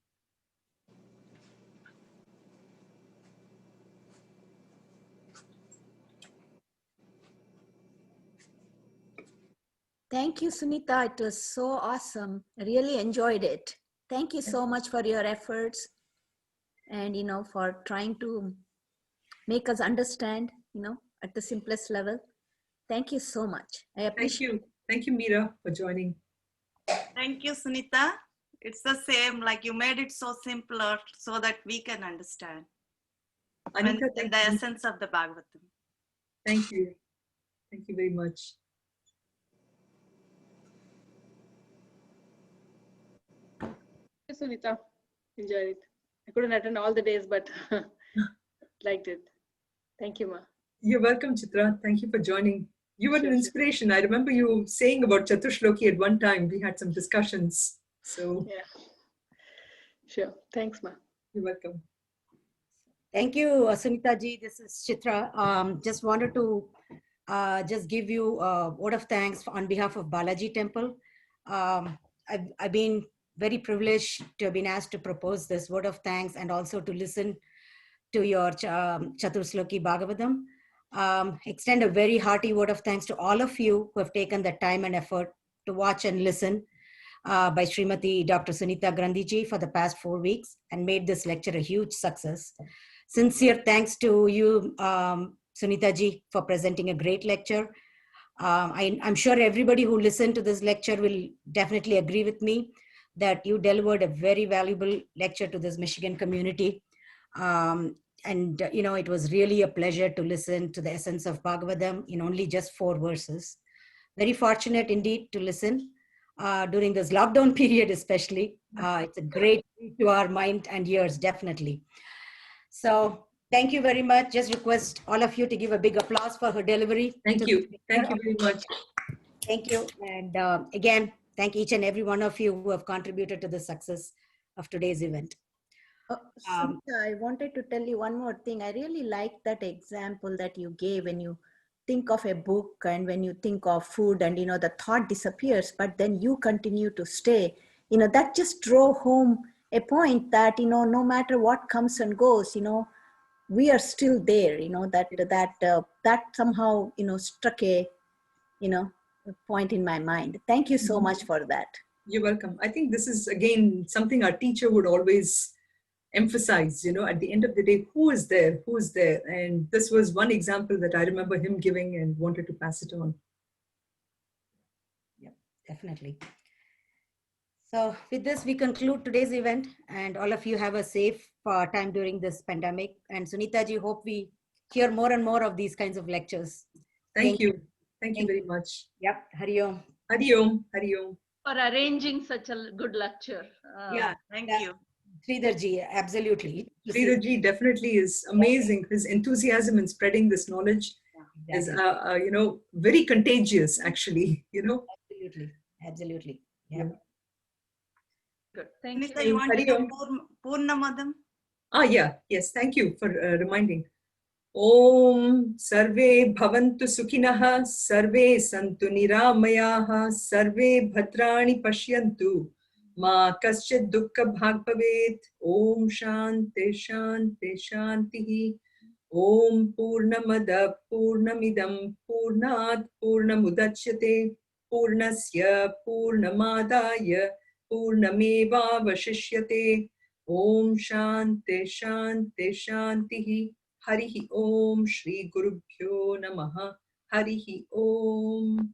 Thank you, Sunitha. It was so awesome. I really enjoyed it. Thank you so much for your efforts and, for trying to make us understand, at the simplest level. Thank you so much. I appreciate it.
Thank you, Meera, for joining.
Thank you, Sunitha. It's the same, like you made it so simpler so that we can understand.
Anita,
And the essence of the Bhagavatam.
Thank you. Thank you very much.
Sunitha, enjoyed it. I couldn't attend all the days, but liked it. Thank you, Ma.
You're welcome, Chitra. Thank you for joining. You were
Sure,
an inspiration. I remember you saying about Chatushloki at one time. We had some discussions. So
yeah, sure. Thanks, Ma.
you're welcome.
Thank you, Sunitha ji. This is Chitra. Just wanted to just give you a word of thanks on behalf of Balaji Temple. I've been very privileged to have been asked to propose this word of thanks and also to listen to your Chatushloki Bhagavatham. Extend a very hearty word of thanks to all of you who have taken the time and effort to watch and listen by Smt.Dr. Sunitha Grandhee ji for the past 4 weeks and made this lecture a huge success. Sincere thanks to you, Sunitha ji, for presenting a great lecture. I'm sure everybody who listened to this lecture will definitely agree with me that you delivered a very valuable lecture to this Michigan community. It was really a pleasure to listen to the essence of Bhagavatam in only just 4 verses. Very fortunate indeed to listen during this lockdown period, especially. It's a great treat to our mind and ears, definitely. So thank you very much. Just request all of you to give a big applause for her delivery.
Thank you. Thank you very much.
Thank you. And again, thank each and every one of you who have contributed to the success of today's event.
Sunitha, I wanted to tell you one more thing. I really like that example that you gave when you think of a book and when you think of food and, the thought disappears, but then you continue to stay. That just drove home a point that, no matter what comes and goes, we are still there, that somehow, struck a point in my mind. Thank you so much for that.
You're welcome. I think this is, again, something our teacher would always emphasize, at the end of the day, who is there? And this was one example that I remember him giving and wanted to pass it on.
Yeah, definitely. So with this, we conclude today's event, and all of you have a safe time during this pandemic. And Sunitha ji, hope we hear more and more of these kinds of lectures.
Thank you. Thank you very much.
Yep. Hari Om.
Hari Om. Hari Om.
For arranging such a good lecture.
Thank you.
Sridhar ji, absolutely.
Sridhar ji definitely is amazing. His enthusiasm in spreading this knowledge is, very contagious, actually,
Absolutely. Yeah.
Good. Thank you.
Sunitha, you want to do Purnamadam?
Yes. Thank you for reminding. Om Sarve Bhavantu Sukhinah, Sarve Santu Niramayaha, Sarve Bhadrani Pashyantu, Ma Kaschid Dukkha Bhag Bhavet. Om Shanti Shanti Shantihi. Om Purnamada Purnamidam Purnat Purnamudachyate Purnasya Purnamadaya Purnameva Vashishyate. Om Shanti Shanti Shantihi. Harihi Om Shri Gurubhyo Namaha. Harihi Om.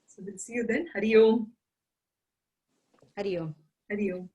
So we'll see you then. Hari Om.
Hari Om.
Hari Om.